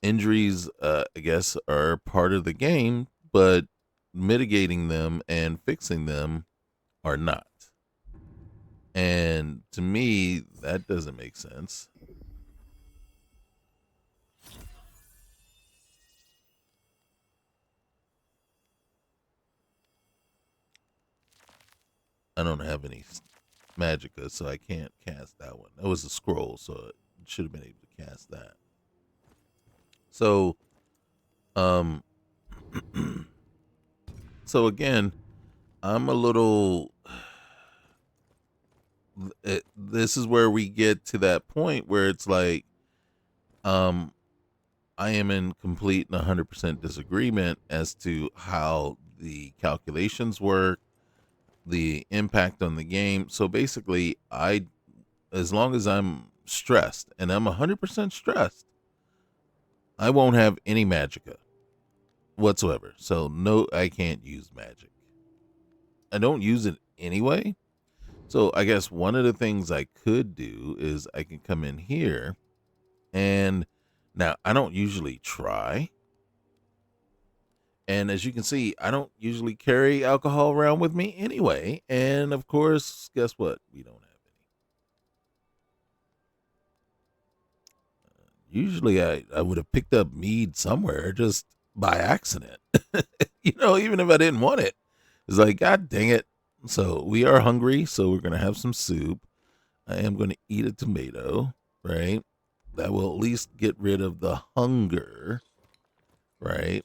injuries, I guess, are part of the game, but mitigating them and fixing them are not. And to me, that doesn't make sense. I don't have any magicka, so I can't cast that one. That was a scroll, so it should have been able to cast that. So, so again, I'm a little. This is where we get to that point where it's like, I am in complete and 100% disagreement as to how the calculations work, the impact on the game. So basically, as long as I'm stressed and I'm 100% stressed, I won't have any magicka whatsoever. So no, I can't use magic. I don't use it anyway. So I guess one of the things I could do is I can come in here and now I don't usually try. And as you can see, I don't usually carry alcohol around with me anyway. And of course, guess what? We don't have any. Usually I would have picked up mead somewhere just by accident. Even if I didn't want it. It's like, God dang it. So we are hungry, so we're going to have some soup. I am going to eat a tomato, right? That will at least get rid of the hunger, right?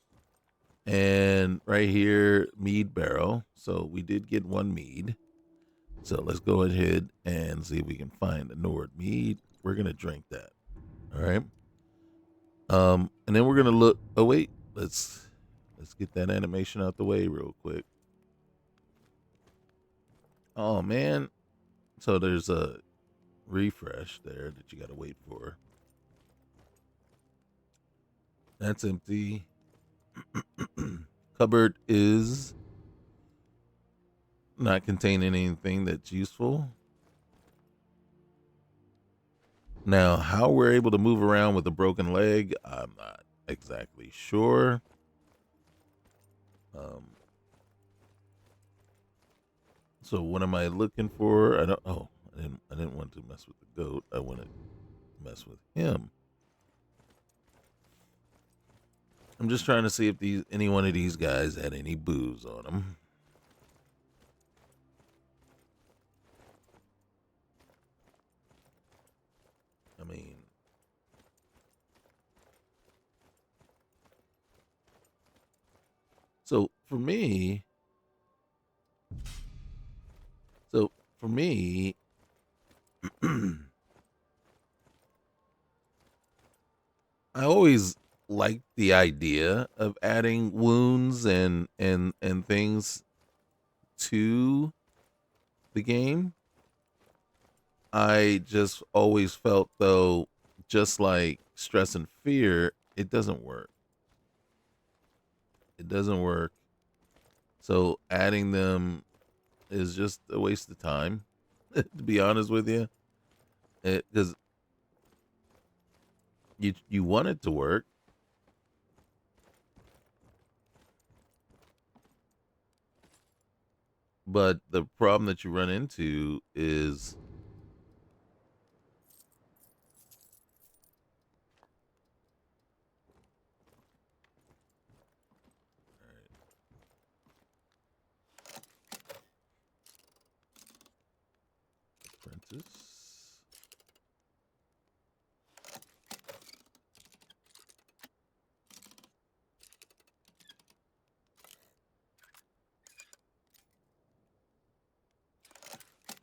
And right here, mead barrel. So we did get one mead. So let's go ahead and see if we can find the Nord mead. We're going to drink that. All right. And then we're going to look. Oh, wait. Let's get that animation out the way real quick. Oh, man. So there's a refresh there that you got to wait for. That's empty. Cupboard is not containing anything that's useful. Now, how we're able to move around with a broken leg, I'm not exactly sure. So what am I looking for? I didn't want to mess with the goat. I wanted to mess with him. I'm just trying to see if any one of these guys had any booze on them. I mean, so for me, for me, I always liked the idea of adding wounds and things to the game. I just always felt though, just like stress and fear, it doesn't work. It doesn't work. So adding them is just a waste of time, to be honest with you. Because you want it to work, but the problem that you run into is apprentice.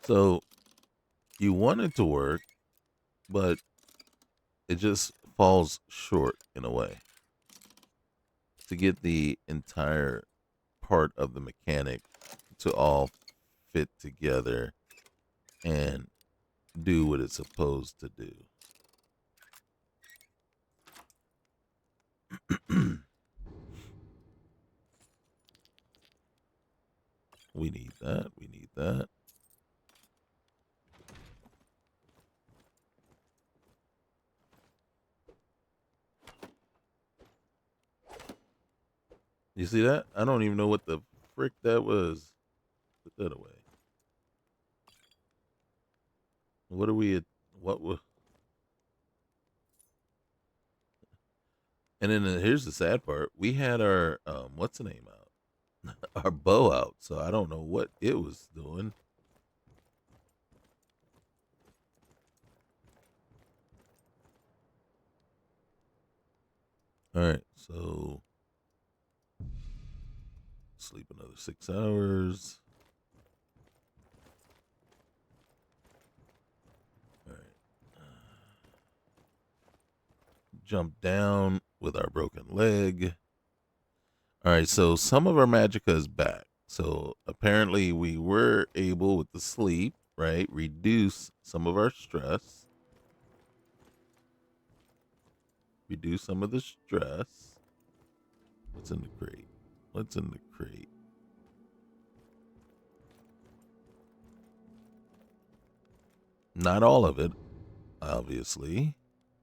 So you want it to work, but it just falls short in a way to get the entire part of the mechanic to all fit together and do what it's supposed to do. We need that. We need that. You see that? I don't even know what the frick that was. Put that away. What are we at? What was? And then here's the sad part. We had our what's the name out? Our bow out. So I don't know what it was doing. All right, so sleep another 6 hours. All right. Jump down with our broken leg. All right, so some of our magicka is back. So apparently we were able with the sleep, right, reduce some of our stress. Reduce some of the stress. What's in the crate? What's in the crate? Not all of it, obviously.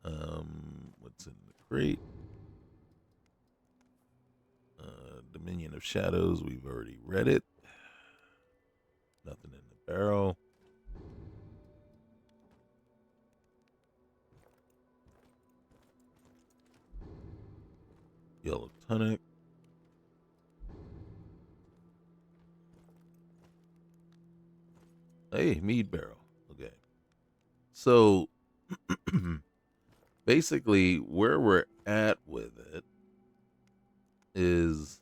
What's in the crate? Dominion of Shadows, we've already read it. Nothing in the barrel. Yellow tonic. Hey, mead barrel. Okay. So basically where we're at with it is,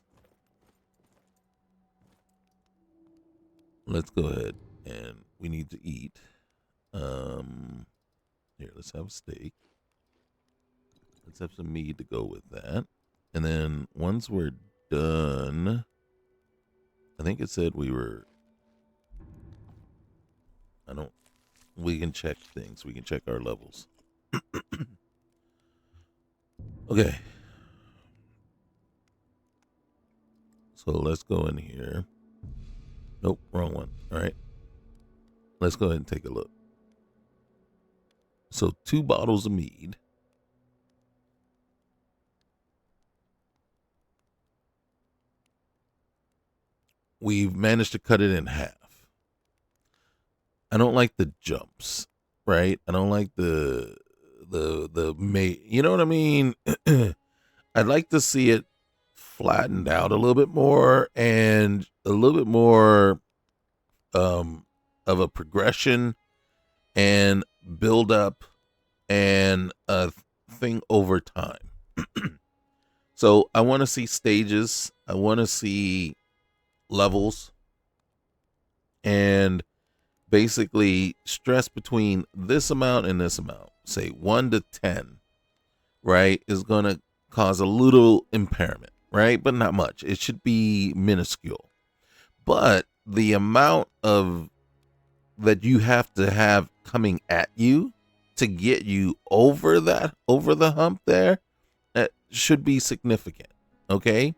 let's go ahead and we need to eat. Here, let's have a steak. Let's have some mead to go with that. And then once we're done, I think it said we were, we can check things. We can check our levels. Okay. So let's go in here. Nope, wrong one. All right. Let's go ahead and take a look. So 2 bottles of mead. We've managed to cut it in half. I don't like the jumps, right? I don't like the you know what I mean? I'd like to see it flattened out a little bit more and a little bit more of a progression and build up and a thing over time. So I want to see stages. I want to see levels. And basically stress between this amount and this amount, say 1 to 10, right, is going to cause a little impairment, right? But not much. It should be minuscule. But the amount of that you have to have coming at you to get you over the hump there, that should be significant. Okay.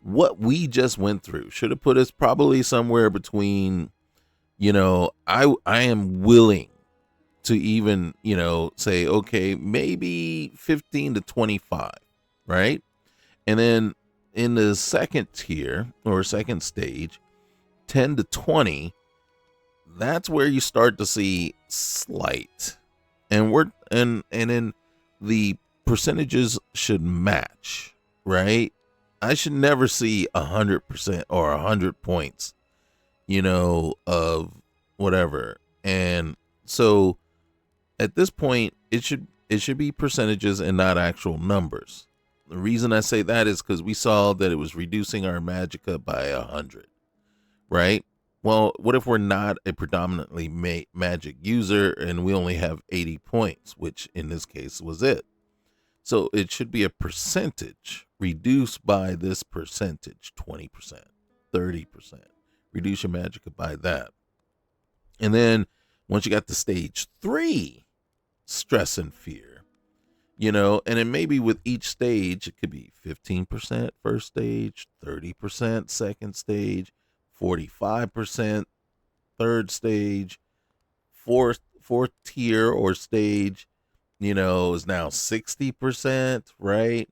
What we just went through should have put us probably somewhere between, I am willing to even, say, okay, maybe 15 to 25, right? And then in the second tier or second stage, 10 to 20, that's where you start to see slight. And then the percentages should match, right? I should never see 100% or 100 points, of whatever. And so at this point, it should be percentages and not actual numbers. The reason I say that is because we saw that it was reducing our magicka by 100, right? Well, what if we're not a predominantly magic user and we only have 80 points, which in this case was it? So it should be a percentage reduced by this percentage, 20%, 30%. Reduce your magicka by that. And then once you got to stage 3, stress and fear, and then maybe with each stage, it could be 15% first stage, 30% second stage, 45% third stage, fourth tier or stage, is now 60%, right?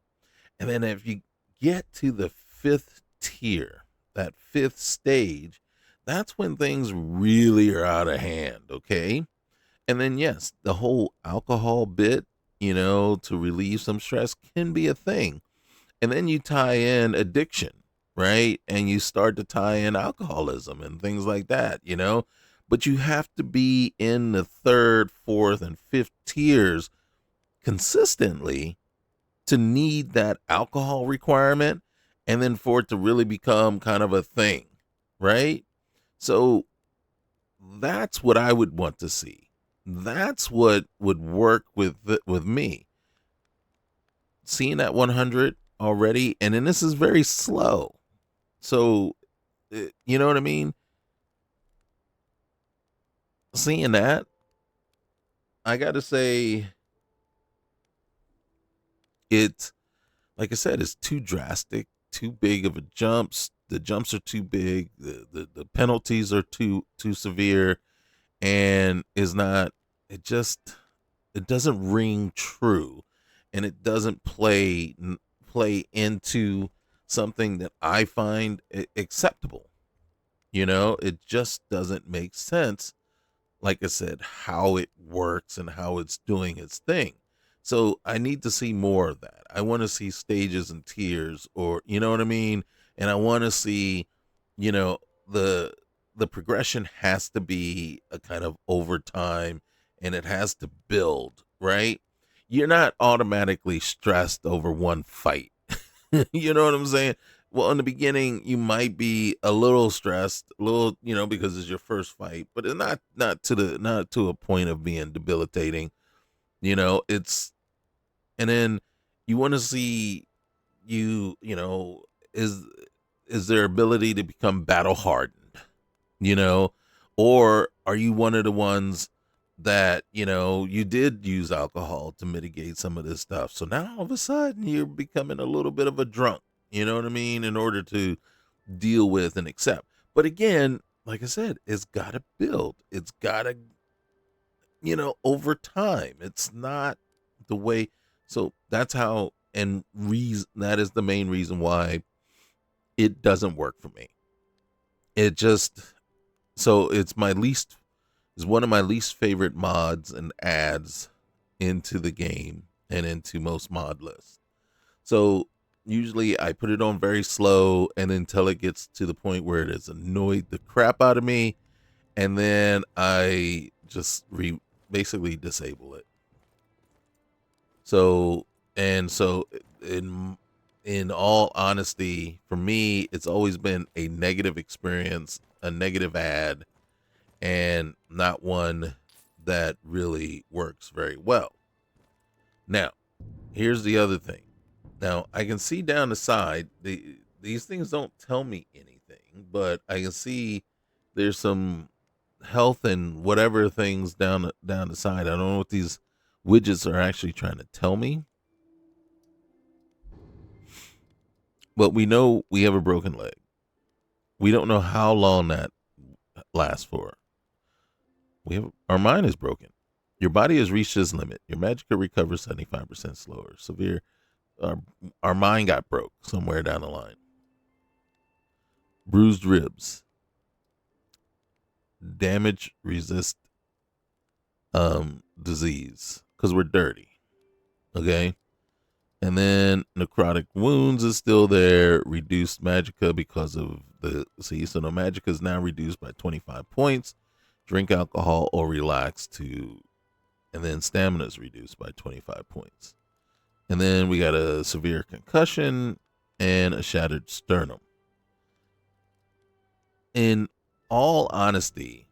And then if you get to the 5th tier, that 5th stage, that's when things really are out of hand, okay? And then, yes, the whole alcohol bit, to relieve some stress can be a thing. And then you tie in addiction, right? And you start to tie in alcoholism and things like that, But you have to be in the 3rd, 4th, and 5th tiers consistently to need that alcohol requirement and then for it to really become kind of a thing, right? So that's what I would want to see. That's what would work with me. Seeing that 100 already, and then this is very slow. So, you know what I mean? Seeing that, I got to say, it's, like I said, it's too drastic, too big of a jumps. The jumps are too big. The penalties are too severe, and it doesn't ring true, and it doesn't play into something that I find acceptable. It just doesn't make sense. Like I said, how it works and how it's doing its thing. So I need to see more of that. I want to see stages and tiers, or you know what I mean? And I want to see, the progression has to be a kind of over time, and it has to build, right? You're not automatically stressed over one fight. You know what I'm saying? Well, in the beginning, you might be a little stressed, a little, because it's your first fight, but it's not to a point of being debilitating. It's, and then you want to see is their ability to become battle hardened, or are you one of the ones that, you did use alcohol to mitigate some of this stuff. So now all of a sudden you're becoming a little bit of a drunk, you know what I mean? In order to deal with and accept. But again, like I said, it's got to build. It's got to, over time. It's not the way. So that's how, and that is the main reason why it doesn't work for me. It just, so it's one of my least favorite mods and adds into the game and into most mod lists. So usually I put it on very slow and until it gets to the point where it has annoyed the crap out of me. And then I just basically disable it. So in all honesty, for me, it's always been a negative experience, a negative ad. and not one that really works very well. Now, here's the other thing. Now, I can see down the side, these things don't tell me anything, but I can see there's some health and whatever things down the side. I don't know what these widgets are actually trying to tell me. But we know we have a broken leg. We don't know how long that lasts for. Our mind is broken. Your body has reached its limit. Your magicka recovers 75% slower. Severe. Our mind got broke somewhere down the line. Bruised ribs. Damage resist disease because we're dirty. Okay. And then necrotic wounds is still there. Reduced magicka because of so no magicka is now reduced by 25 points. Drink alcohol or relax and then stamina is reduced by 25 points. And then we got a severe concussion and a shattered sternum. In all honesty,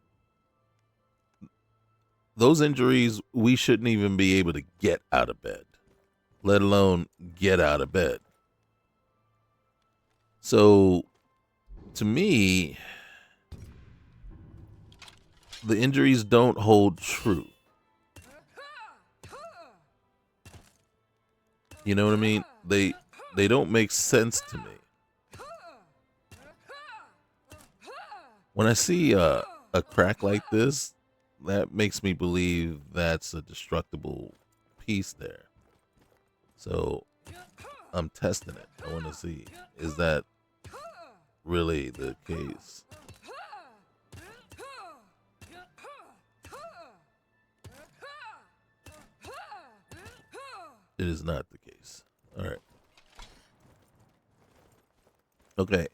those injuries, we shouldn't even be able to get out of bed, let alone get out of bed. So, to me, the injuries don't hold true. You know what I mean? They don't make sense to me. When I see a crack like this, that makes me believe that's a destructible piece there. So I'm testing it. I want to see, is that really the case? It is not the case. All right. Okay.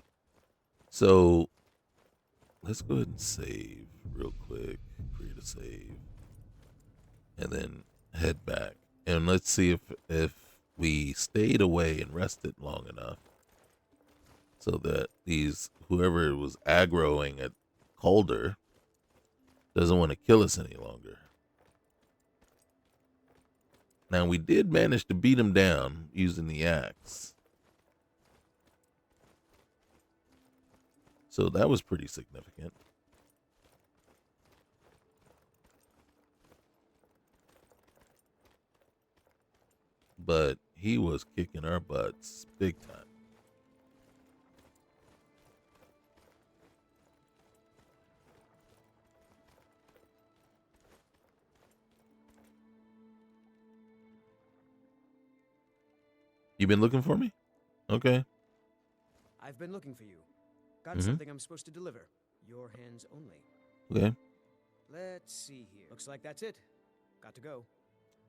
So let's go ahead and save real quick. Create a save. And then head back. And let's see if we stayed away and rested long enough so that whoever was aggroing at Calder doesn't want to kill us any longer. Now, we did manage to beat him down using the axe. So that was pretty significant. But he was kicking our butts big time. You been looking for me? Okay. I've been looking for you. Got something I'm supposed to deliver. Your hands only. Okay. Let's see here. Looks like that's it. Got to go.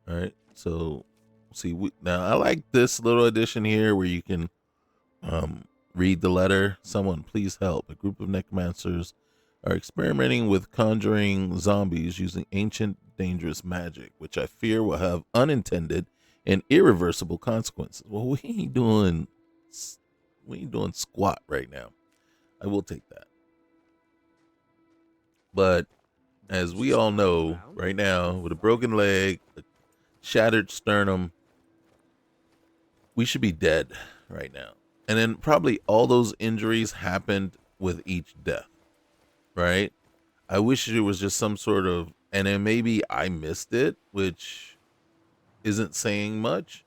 All right. So, see, now I like this little addition here where you can read the letter. Someone, please help. A group of necromancers are experimenting with conjuring zombies using ancient, dangerous magic, which I fear will have unintended and irreversible consequences. Well, we ain't doing squat right now. I will take that. But as we all know right now, with a broken leg, a shattered sternum, we should be dead right now. And then probably all those injuries happened with each death, right? I wish it was just some sort of, and then maybe I missed it, which isn't saying much,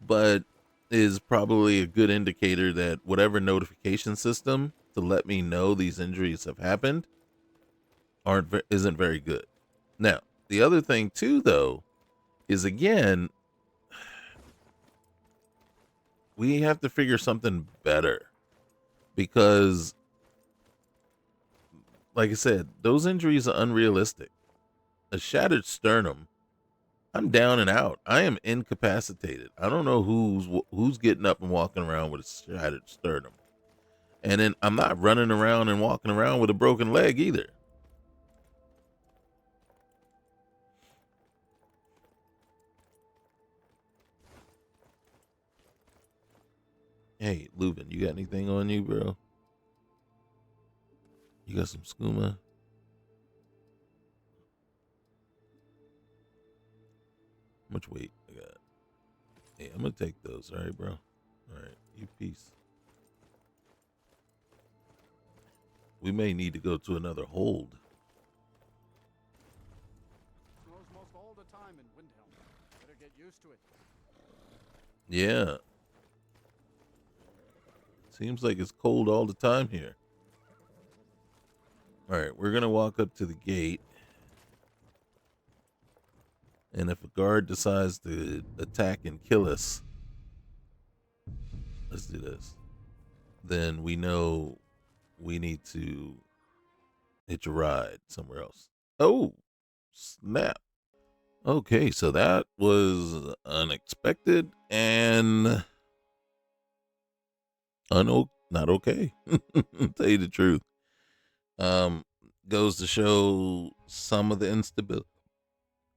but is probably a good indicator that whatever notification system to let me know these injuries have happened isn't very good. Now, the other thing too, though, is again, we have to figure something better because, like I said, those injuries are unrealistic. A shattered sternum, I'm down and out. I am incapacitated. I don't know who's getting up and walking around with a shattered sternum. And then I'm not running around and walking around with a broken leg either. Hey, Leuven, you got anything on you, bro? You got some skooma? much weight I got? Hey, I'm gonna take those. All right, bro. All right, you peace. We may need to go to another hold. Snows most all the time in Windhelm. Better get used to it. Yeah. Seems like it's cold all the time here. All right, we're gonna walk up to the gate. And if a guard decides to attack and kill us, let's do this. Then we know we need to hitch a ride somewhere else. Oh, snap. Okay, so that was unexpected and not okay. Tell you the truth. Goes to show some of the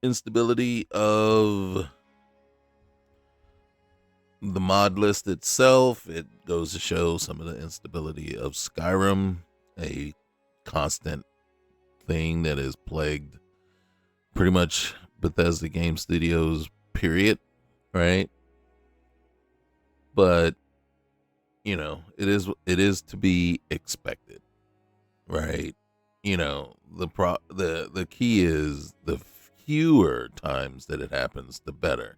instability of the mod list itself. It goes to show some of the instability of Skyrim, a constant thing that has plagued pretty much Bethesda Game Studios, period, right? But you know, it is to be expected, right? You know, the key is the fewer times that it happens, the better.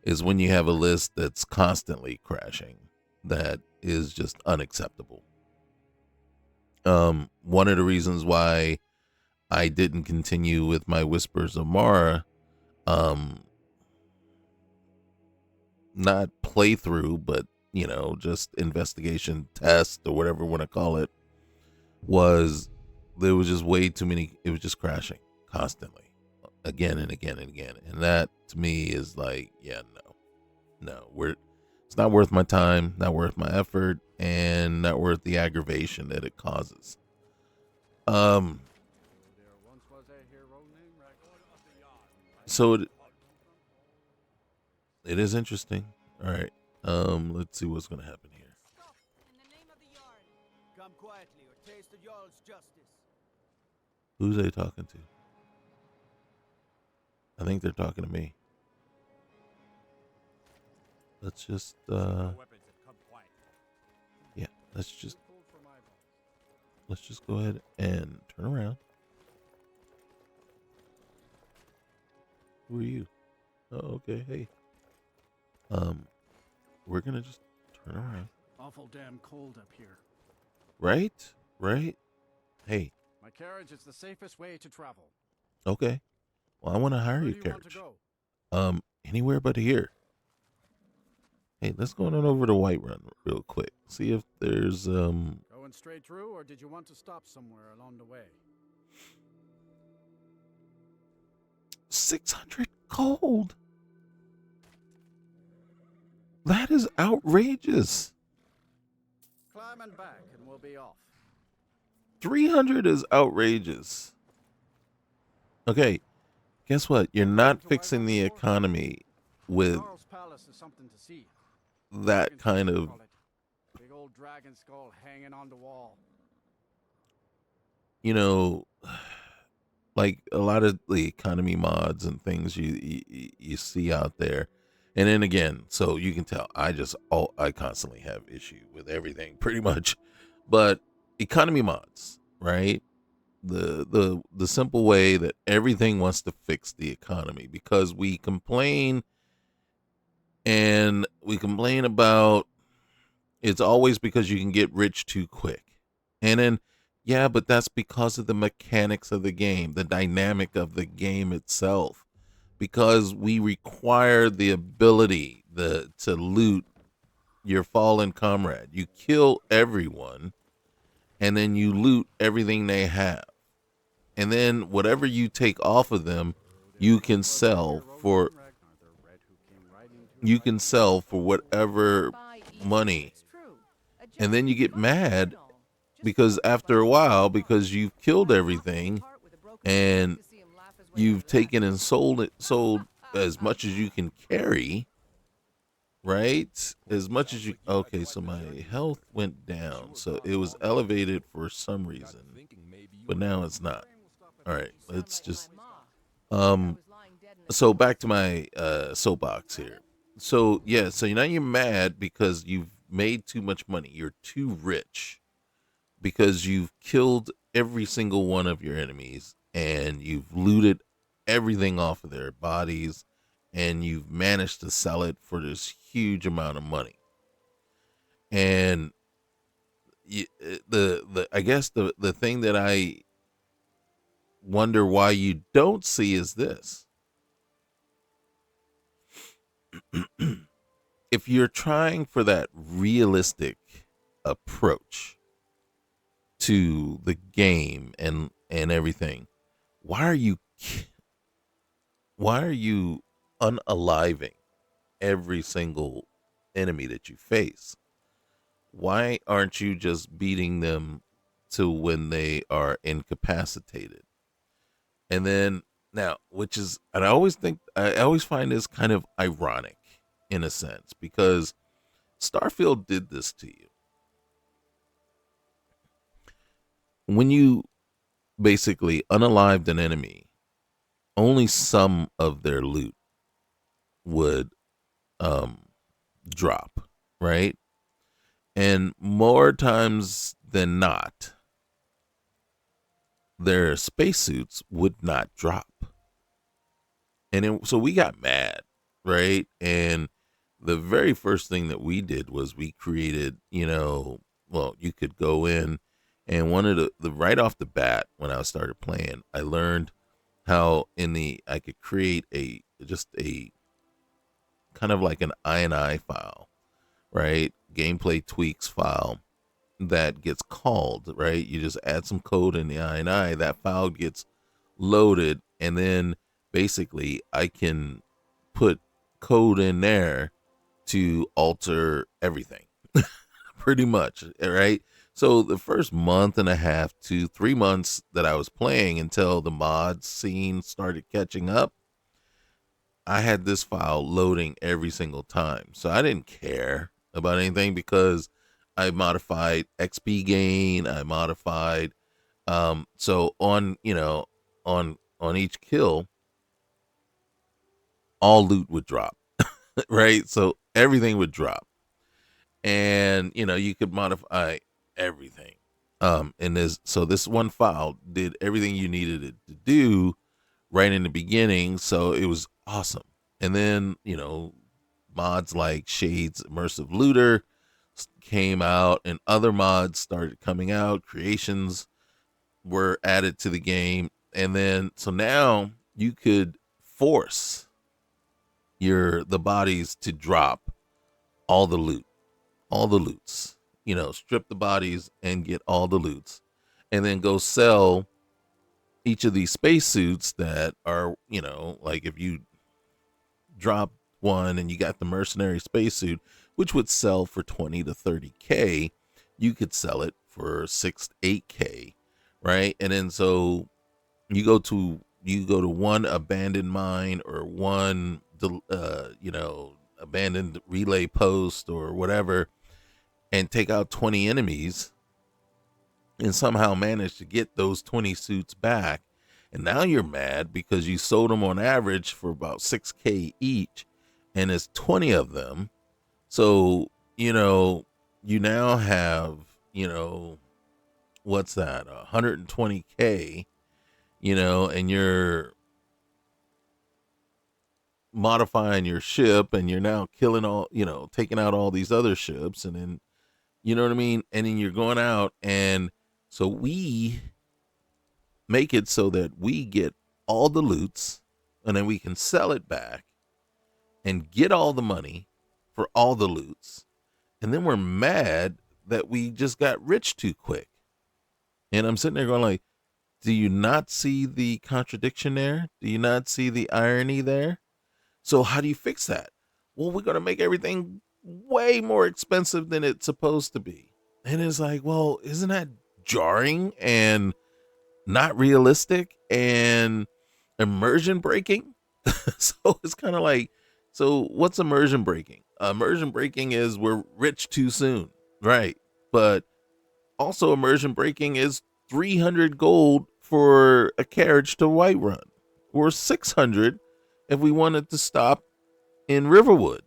Is when you have a list that's constantly crashing, that is just unacceptable. One of the reasons why I didn't continue with my Whispers of Mara, not playthrough, but you know, just investigation test or whatever you want to call it, was there was just way too many. It was just crashing constantly, again and again and again, and that to me is like, yeah, no, it's not worth my time, not worth my effort, and not worth the aggravation that it causes. So it is interesting. All right. Let's see what's gonna happen here. Stop! In the name of the Yarn! Come quietly or taste the Jarl's justice. Who's they talking to? I think they're talking to me. Let's just yeah, let's just go ahead and turn around. Who are you? Oh, okay, hey. We're gonna just turn around. Awful damn cold up here. Right? Hey. My carriage is the safest way to travel. Okay. Well, I want to hire Where your do you want carriage. to go? Anywhere but here. Hey, let's go on over to Whiterun real quick. See if there's Going straight through, or did you want to stop somewhere along the way? 600 gold. That is outrageous. Climb and back, and we'll be off. 300 is outrageous. Okay, guess what? You're not fixing the economy with Jarl's Palace is something to see. that kind of. Big old dragon skull hanging on the wall. You know, like a lot of the economy mods and things you see out there. And then again, so you can tell I constantly have issue with everything pretty much. But economy mods, right? The simple way that everything wants to fix the economy, because we complain about it's always because you can get rich too quick. And then yeah, but that's because of the mechanics of the game, the dynamic of the game itself. Because we require the ability to loot your fallen comrade. You kill everyone, and then you loot everything they have. And then whatever you take off of them, you can sell for whatever money. And then you get mad because after a while, because you've killed everything and you've taken and sold as much as you can carry, right? As much as you. Okay, so my health went down, so it was elevated for some reason, but now it's not. All right, let's just So back to my soapbox here. So yeah, so now you're mad because you've made too much money. You're too rich because you've killed every single one of your enemies and you've looted everything off of their bodies and you've managed to sell it for this huge amount of money. And the I guess the thing that I wonder why you don't see is this. If you're trying for that realistic approach to the game and everything, why are you unaliving every single enemy that you face? Why aren't you just beating them to when they are incapacitated? And then now, and I always find this kind of ironic in a sense because Starfield did this to you. When you basically unalived an enemy, only some of their loot would drop, right? And more times than not, their spacesuits would not drop. And so we got mad, right? And the very first thing that we did was we created, well, you could go in and one of the right off the bat when I started playing, I learned how I could create just a kind of like an INI file, right? Gameplay tweaks file that gets called, right? You just add some code in the INI, that file gets loaded, and then basically I can put code in there to alter everything pretty much, right? So the first month and a half to 3 months that I was playing until the mod scene started catching up, I had this file loading every single time. So I didn't care about anything because I modified XP gain, I modified so on each kill all loot would drop. Right? So everything would drop. And you could modify everything. And this one file did everything you needed it to do right in the beginning, so it was awesome. And then, mods like Shade's Immersive Looter came out and other mods started coming out, creations were added to the game, and then so now you could force the bodies to drop all the loots, strip the bodies and get all the loots, and then go sell each of these spacesuits that are, like if you drop one and you got the mercenary spacesuit, which would sell for 20 to 30K, you could sell it for 6 to 8K, right? And then so you go to one abandoned mine or one abandoned relay post or whatever and take out 20 enemies and somehow manage to get those 20 suits back. And now you're mad because you sold them on average for about 6K each and it's 20 of them. So, you now have, what's that? 120K, and you're modifying your ship and you're now killing taking out all these other ships. And then, you know what I mean? And then you're going out, and so we make it so that we get all the loots and then we can sell it back and get all the money for all the loots. And then we're mad that we just got rich too quick. And I'm sitting there going like, do you not see the contradiction there? Do you not see the irony there? So how do you fix that? Well, we're going to make everything way more expensive than it's supposed to be. And it's like, well, isn't that jarring and not realistic and immersion breaking? So it's kind of like, so what's immersion breaking? Immersion breaking is we're rich too soon, right? But also immersion breaking is 300 gold for a carriage to Whiterun, or 600 if we wanted to stop in Riverwood.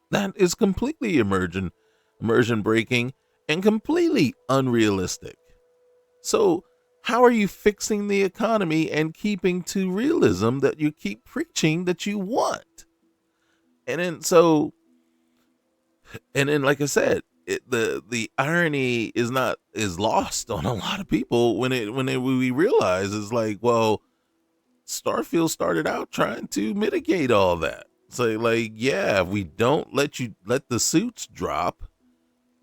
That is completely immersion breaking and completely unrealistic. So how are you fixing the economy and keeping to realism that you keep preaching that you want? And then like I said, the irony is lost on a lot of people when we realize it's like, well, Starfield started out trying to mitigate all that. So like, yeah, if we don't let the suits drop,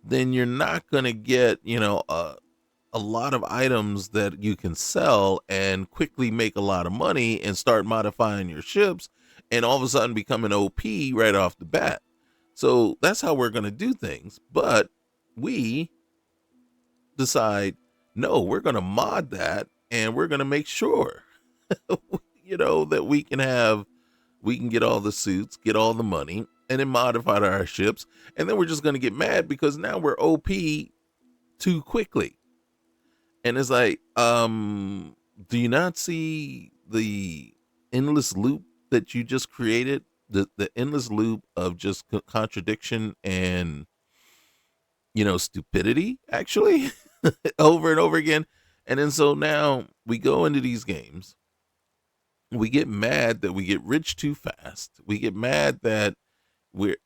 then you're not gonna get, a lot of items that you can sell and quickly make a lot of money and start modifying your ships and all of a sudden become an OP right off the bat. So that's how we're gonna do things. But we decide, no, we're gonna mod that and we're gonna make sure that we can get all the suits, get all the money, and then modify our ships. And then we're just going to get mad because now we're OP too quickly. And it's like, do you not see the endless loop that you just created? The endless loop of just contradiction and, stupidity, actually, over and over again. And then so now we go into these games. We get mad that we get rich too fast. We get mad that we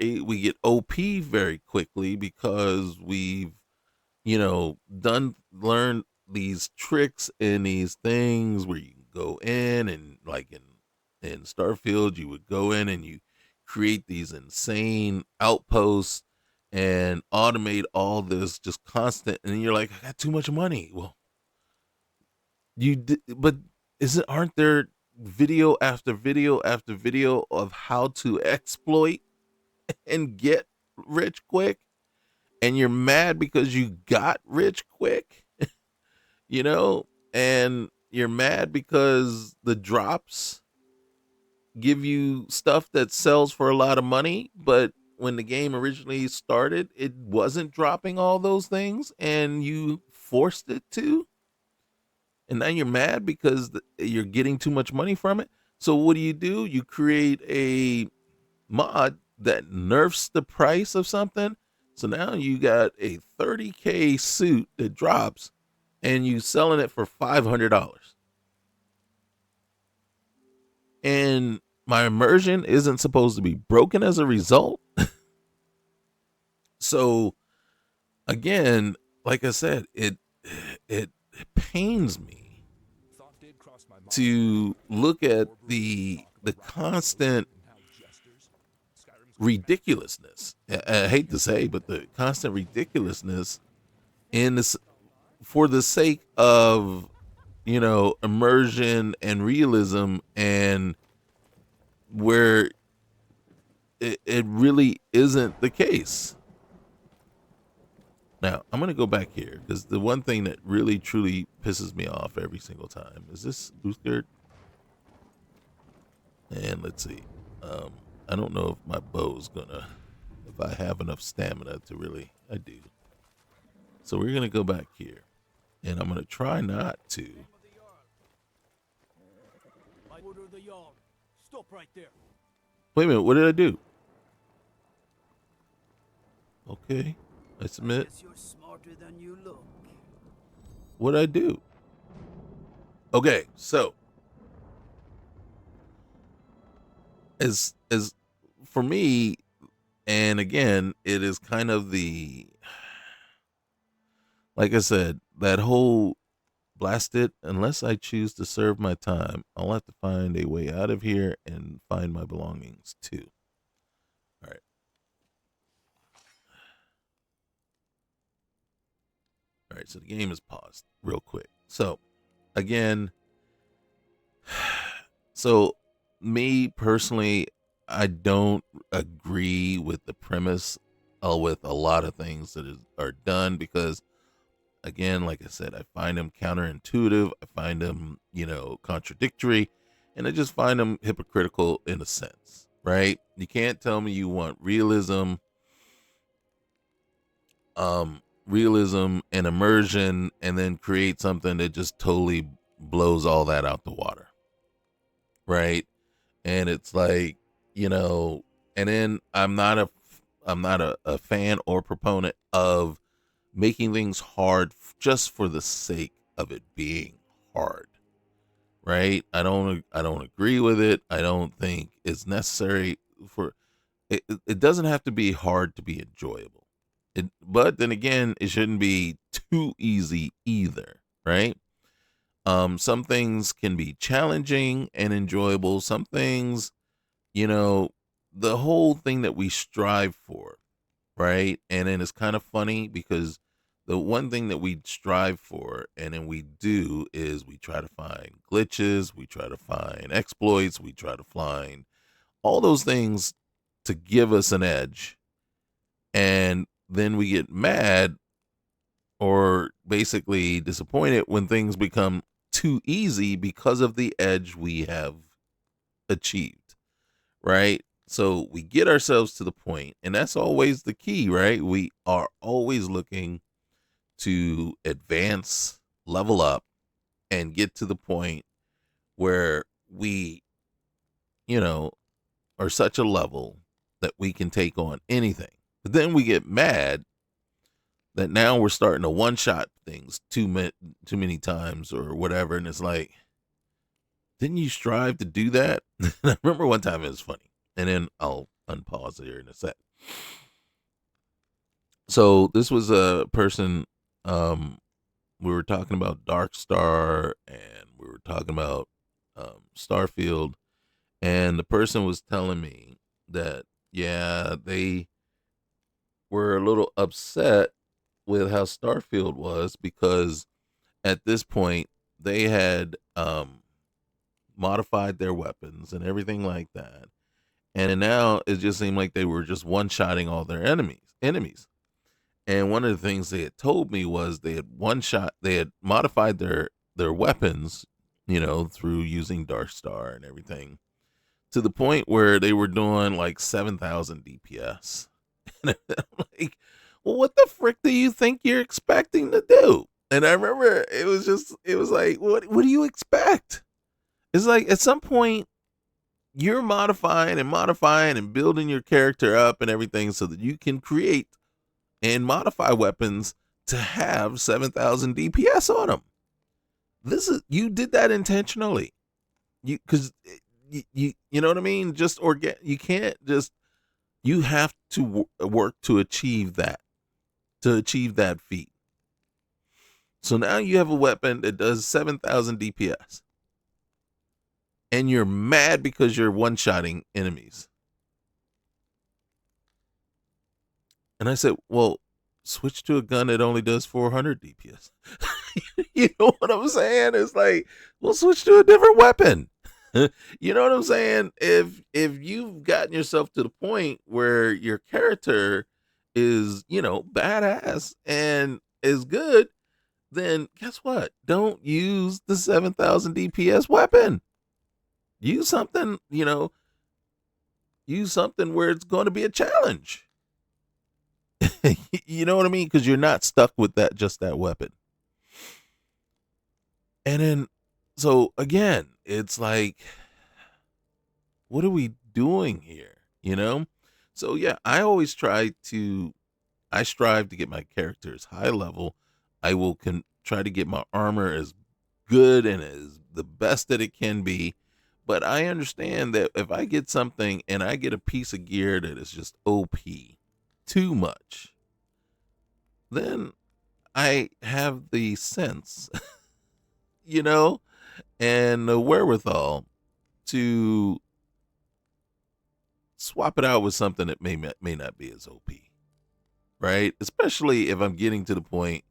get OP very quickly because we've, learned these tricks and these things where you can go in and like in Starfield, you would go in and you create these insane outposts and automate all this just constant. And you're like, I got too much money. Well, but aren't there video after video after video of how to exploit and get rich quick, and you're mad because you got rich quick, and you're mad because the drops give you stuff that sells for a lot of money, but when the game originally started, it wasn't dropping all those things and you forced it to. And now you're mad because you're getting too much money from it. So what do? You create a mod that nerfs the price of something. So now you got a 30K suit that drops and you selling it for $500. And my immersion isn't supposed to be broken as a result. So again, like I said, it pains me to look at the constant ridiculousness. I hate to say, but the constant ridiculousness in this for the sake of, immersion and realism, and where it really isn't the case. Now, I'm going to go back here because the one thing that really, truly pisses me off every single time is this Uthgard. And let's see. I don't know if my bow's if I have enough stamina to really, I do. So we're going to go back here. And I'm going to try not to. Stop right there. Wait a minute, what did I do? Okay. I submit. You're smarter than you look. What did I do? Okay, so as for me, and again, it is kind of like I said, that whole blast it, unless I choose to serve my time, I'll have to find a way out of here and find my belongings too. All right. All right, so the game is paused real quick. So, again, me personally, I don't agree with the premise with a lot of things that are done because, again, like I said, I find them counterintuitive. I find them, contradictory, and I just find them hypocritical in a sense, right? You can't tell me you want realism and immersion and then create something that just totally blows all that out the water, right? And it's like, you know, and then I'm not a fan or proponent of making things hard just for the sake of it being hard. Right? I don't agree with it. I don't think it's necessary for it doesn't have to be hard to be enjoyable. But then again, it shouldn't be too easy either, right? Some things can be challenging and enjoyable. Some things, you know, the whole thing that we strive for, right? And then it's kind of funny because the one thing that we strive for and then we do is we try to find glitches, we try to find exploits, we try to find all those things to give us an edge. And then we get mad or basically disappointed when things become too easy because of the edge we have achieved, right? So we get ourselves to the point, and that's always the key, right? We are always looking to advance, level up, and get to the point where we, you know, are such a level that we can take on anything. But then we get mad that now we're starting to one shot things too many times or whatever, and it's like, didn't you strive to do that? I remember one time it was funny, and then I'll unpause it here in a sec. So this was a person. We were talking about Dark Star, and we were talking about Starfield, and the person was telling me that yeah, they were a little upset with how Starfield was because at this point they had modified their weapons and everything like that, and now it just seemed like they were just one-shotting all their enemies. And one of the things they had told me was they had modified their weapons, you know, through using Dark Star and everything, to the point where they were doing like 7,000 DPS. And I'm like, well, what the frick do you think you're expecting to do? And I remember it was like, what do you expect? It's like at some point you're modifying and building your character up and everything so that you can create and modify weapons to have 7,000 DPS on them. You did that intentionally. Because you know what I mean? You can't just, you have to work to achieve that feat. So now you have a weapon that does 7,000 DPS. And you're mad because you're one-shotting enemies. And I said, well, switch to a gun that only does 400 DPS. You know what I'm saying? It's like, well, switch to a different weapon. You know what I'm saying? If you've gotten yourself to the point where your character is, you know, badass and is good, then guess what? Don't use the 7,000 DPS weapon. Use something, you know, where it's going to be a challenge. You know what I mean? Because you're not stuck with just that weapon. And then, so again, it's like, what are we doing here? You know? So yeah, I strive to get my character as high level. I will try to get my armor as good and as the best that it can be. But I understand that if I get something and I get a piece of gear that is just OP too much, then I have the sense, you know, and the wherewithal to swap it out with something that may not be as OP, right? Especially if I'm getting to the point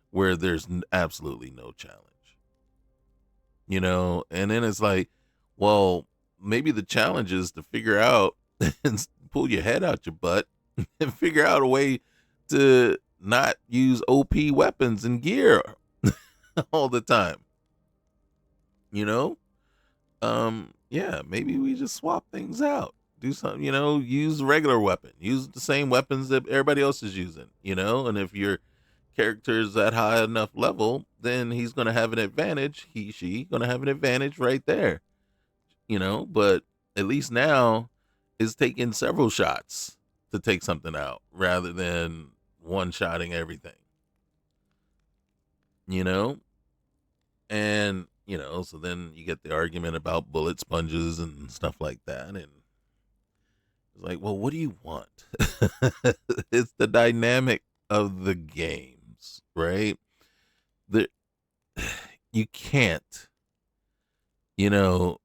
where there's absolutely no challenge, you know, and then it's like, well, maybe the challenge is to figure out and pull your head out your butt and figure out a way to not use OP weapons and gear all the time. You know? Yeah, maybe we just swap things out. Do something, you know, use regular weapon. Use the same weapons that everybody else is using, you know? And if your character is at high enough level, then he's going to have an advantage. She going to have an advantage right there. You know, but at least now is taking several shots to take something out rather than one-shotting everything. You know? And, you know, so then you get the argument about bullet sponges and stuff like that. And it's like, well, what do you want? It's the dynamic of the games, right? The, you can't, you know,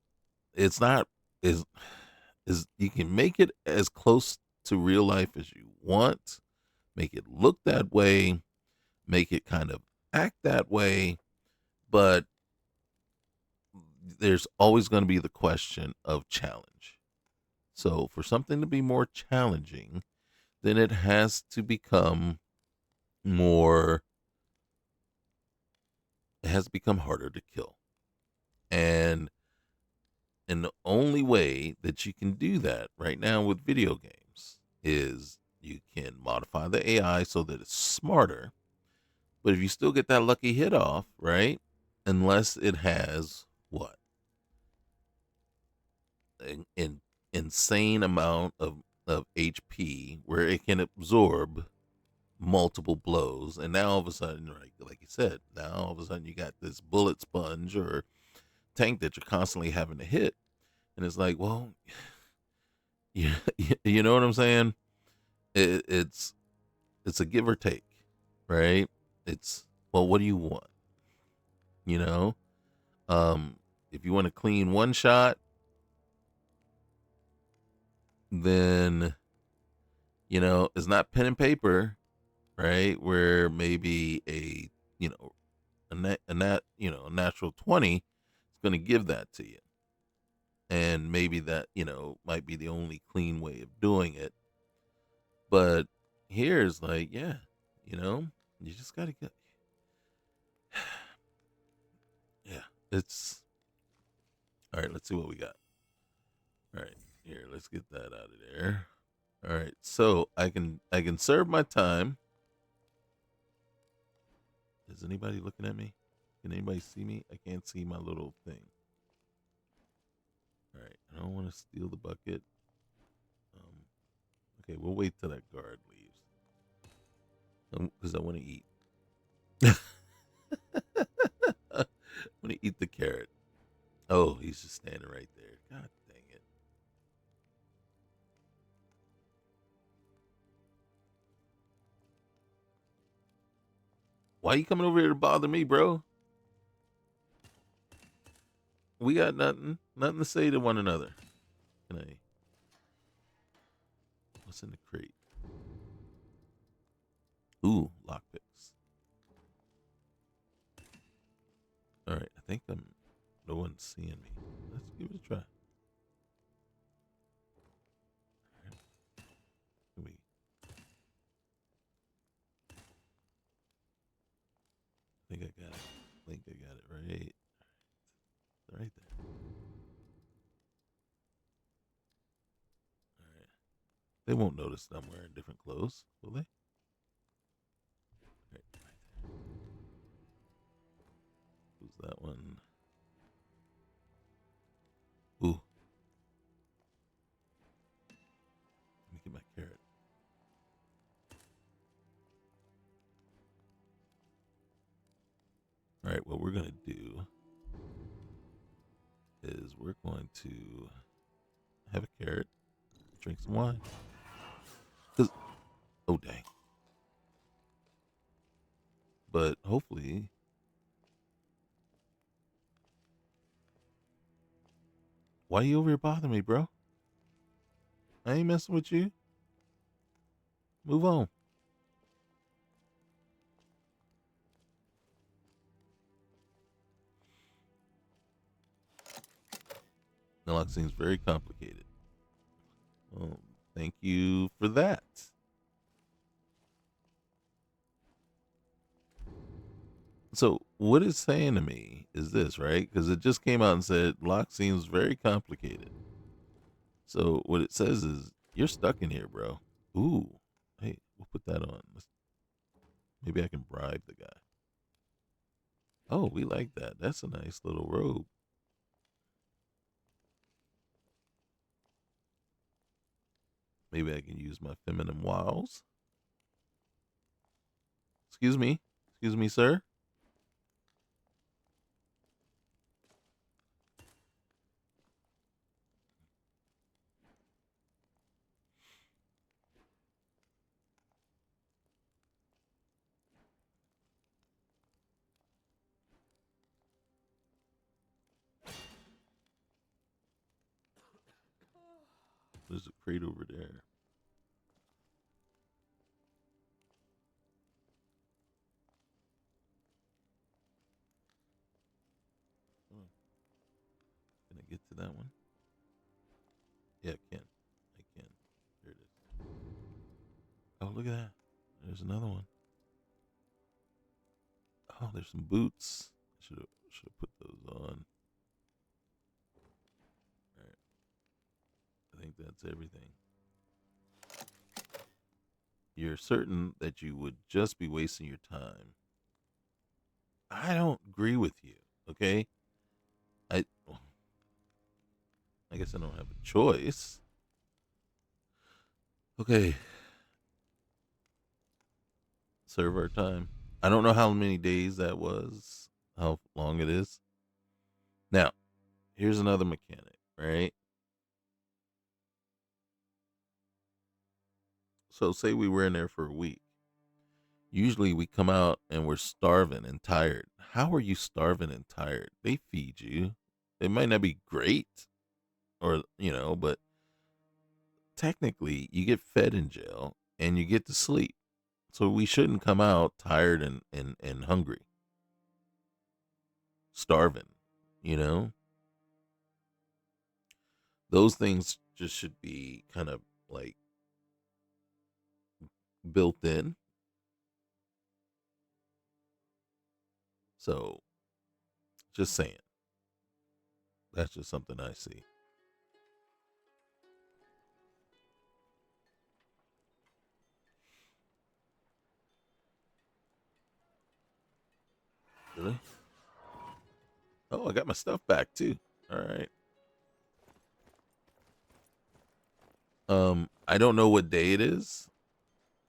it's not is you can make it as close to real life as you want, make it look that way, make it kind of act that way, but there's always going to be the question of challenge. So for something to be more challenging, then it has to become more, it has to become harder to kill. And the only way that you can do that right now with video games is you can modify the AI so that it's smarter. But if you still get that lucky hit off, right? Unless it has what? An insane amount of HP where it can absorb multiple blows. And now all of a sudden, like you said, now all of a sudden you got this bullet sponge or tank that you're constantly having to hit. And it's like, well, you know what I'm saying? It's a give or take, right? It's, well, what do you want? You know, if you want a clean one shot, then, you know, it's not pen and paper, right? Where maybe a, you know, a natural 20 is going to give that to you. And maybe that, you know, might be the only clean way of doing it. But here's like, yeah, you know, you just got to get, yeah, it's, all right, let's see what we got. All right, here, let's get that out of there. All right, so I can serve my time. Is anybody looking at me? Can anybody see me? I can't see my little thing. All right, I don't want to steal the bucket. Okay, we'll wait till that guard leaves. Because I want to eat. I want to eat the carrot. Oh, he's just standing right there. God dang it. Why you coming over here to bother me, bro? We got nothing to say to one another. Can I? What's in the crate? Ooh, lockpicks. All right, I think no one's seeing me. Let's give it a try. All right. I think I got it. Right. Right there. All right. They won't notice that I'm wearing different clothes, will they? Right there. Who's that one? Ooh. Let me get my carrot. All right, what we're going to do is we're going to have a carrot, drink some wine. Oh, dang. But hopefully, why you over here bothering me, bro? I ain't messing with you. Move on. Now, that seems very complicated. Well, thank you for that. So what it's saying to me is this, right? Because it just came out and said lock seems very complicated. So what it says is you're stuck in here, bro. Ooh, hey, we'll put that on. Maybe I can bribe the guy. Oh, we like that. That's a nice little robe. Maybe I can use my feminine wiles. Excuse me. Excuse me, sir. There's a crate over there. Oh. Can I get to that one? Yeah, I can. I can. There it is. Oh, look at that. There's another one. Oh, there's some boots. I should have put those on. All right. I think that's everything. You're certain that you would just be wasting your time. I don't agree with you, okay? I guess I don't have a choice. Okay. Serve our time. I don't know how many days that was, how long it is. Now, here's another mechanic, right? So say we were in there for a week. Usually we come out and we're starving and tired. How are you starving and tired? They feed you. It might not be great or, but technically you get fed in jail and you get to sleep. So we shouldn't come out tired and hungry. Starving, Those things just should be kind of like built in. So, just saying. That's just something I see. Really? Oh, I got my stuff back too. All right. I don't know what day it is,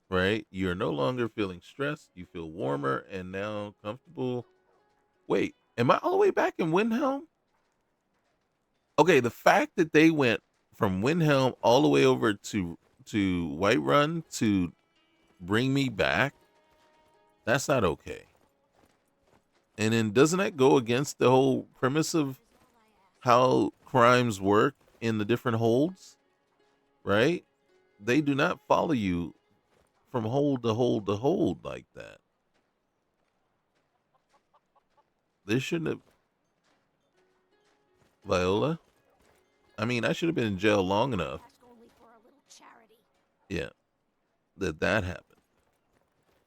right? You're no longer feeling stressed. You feel warmer and now comfortable. Wait, am I all the way back in Windhelm? Okay, the fact that they went from Windhelm all the way over to Whiterun to bring me back, that's not okay. And then doesn't that go against the whole premise of how crimes work in the different holds? Right? They do not follow you from hold to hold to hold like that. They shouldn't have. Viola? I mean, I should have been in jail long enough. Yeah. That happened.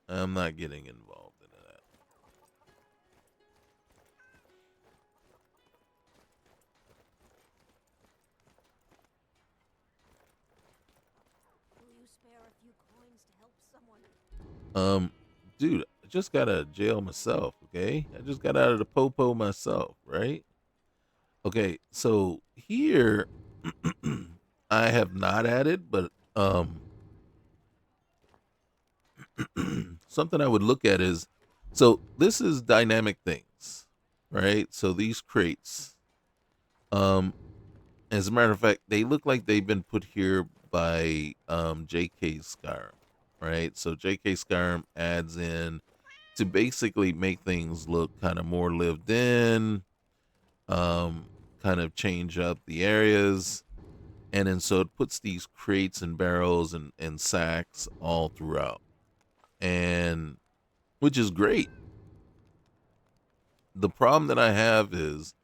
I'm not getting involved in that. Will you spare a few coins to help someone? Dude, I just got out of jail myself, okay? I just got out of the popo myself, right? Okay, so here I have not added, but something I would look at is, so this is dynamic things, right? So these crates, um, as a matter of fact, they look like they've been put here by JK Skyrim, right? So JK Skyrim adds in to basically make things look kind of more lived in, kind of change up the areas. And then so it puts these crates and barrels and sacks all throughout. And which is great. The problem that I have is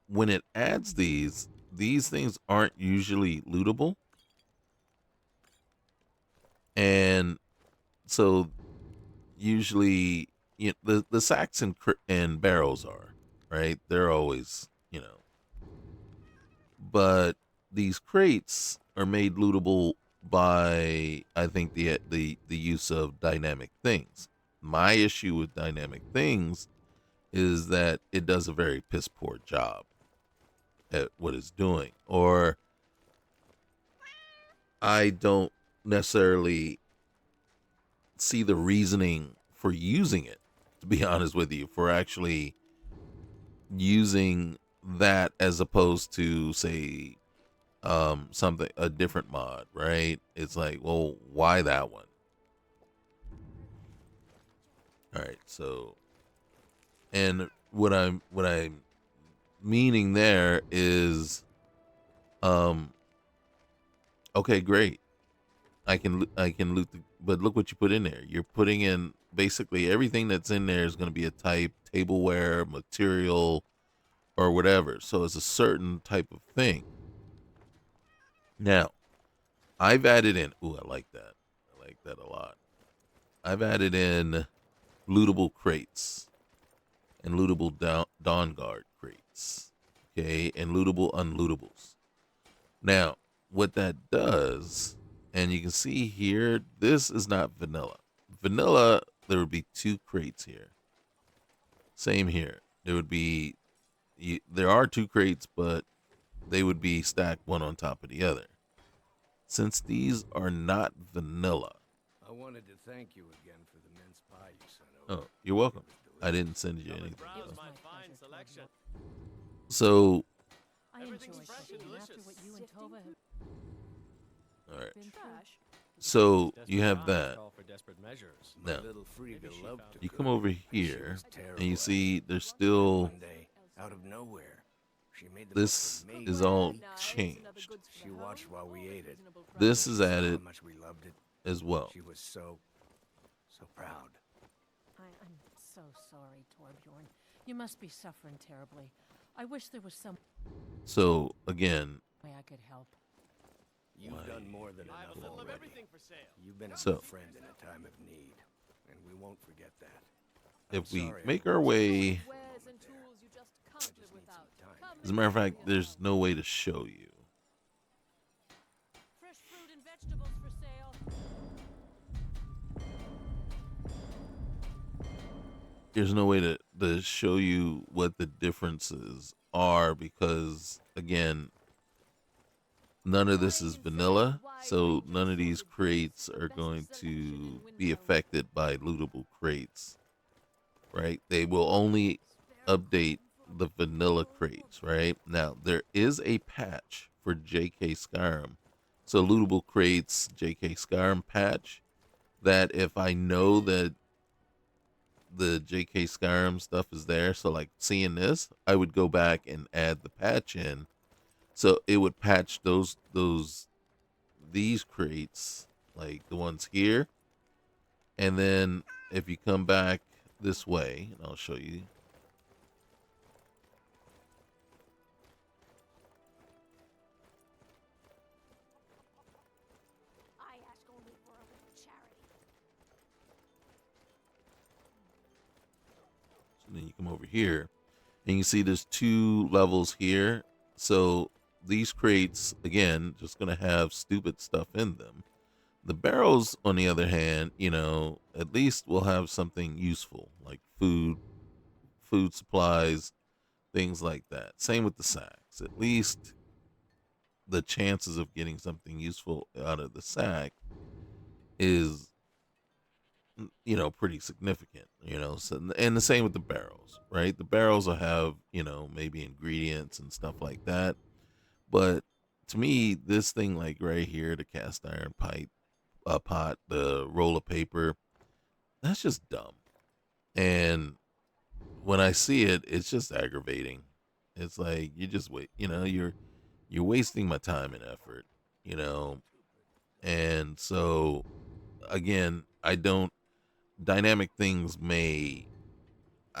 when it adds these things aren't usually lootable. And so usually the sacks and barrels are, right? They're always, but these crates are made lootable by, I think, the use of dynamic things. My issue with dynamic things is that it does a very piss poor job at what it's doing. Or I don't necessarily see the reasoning for using it, to be honest with you, for actually using that as opposed to, say, something, a different mod, right? It's like, well, why that one? All right, so, and what I'm meaning there is, okay, great, I can loot the, but look what you put in there. You're putting in basically everything that's in there is going to be a type, tableware, material, or whatever. So it's a certain type of thing. Now, I've added in, ooh, I like that. I like that a lot. I've added in lootable crates and lootable dawn guard crates. Okay, and lootable unlootables. Now, what that does, and you can see here, this is not vanilla. Vanilla, there would be 2 crates here. Same here. There would be, there are 2 crates, but they would be stacked one on top of the other. Since these are not vanilla. I wanted to thank you again for the mince pie you sent over. Oh, you're welcome. I didn't send you anything. It was though. my fine selection. So, I enjoyed cooking after what you and Tova have all right. been through. So you have that. Call for desperate measures. Now, My little Frida loved to you cook. come over She here, was and terrible you at see it. there's still, One day, out of nowhere, she made the this most amazing is all meat. changed. She watched while we ate it. This is She saw added how much we loved it. as well. She was so proud. I'm so sorry, Torbjorn. You must be suffering terribly. I wish there was some So again, way I could help. You've Why? done more than I have a enough little of already. everything for sale. You've been a So- good friend in a time of need, and we won't forget that. I'm if we sorry I make our wasn't way, there. Wares and tools you just I can't just live need without. some time. Come as a matter of and fact, see there's yourself. no way to show you. Fresh fruit and vegetables for sale. There's no way to show you what the differences are because, again, none of this is vanilla, so none of these crates are going to be affected by lootable crates, right? They will only update the vanilla crates, right? Now, there is a patch for JK Skyrim. So lootable crates, JK Skyrim patch, that if I know that the JK Skyrim stuff is there, so like seeing this, I would go back and add the patch in. So it would patch these crates, like the ones here. And then if you come back this way, and I'll show you. I ask only for a little charity. So then you come over here and you see there's 2 levels here. So these crates, again, just going to have stupid stuff in them. The barrels, on the other hand, at least will have something useful like food supplies, things like that. Same with the sacks. At least the chances of getting something useful out of the sack is pretty significant, so, and the same with the barrels, right? The barrels will have, maybe ingredients and stuff like that. But to me, this thing, like right here, the cast iron pot, the roll of paper, that's just dumb. And when I see it, it's just aggravating. It's like you just wait, you're wasting my time and effort, and so again, dynamic things I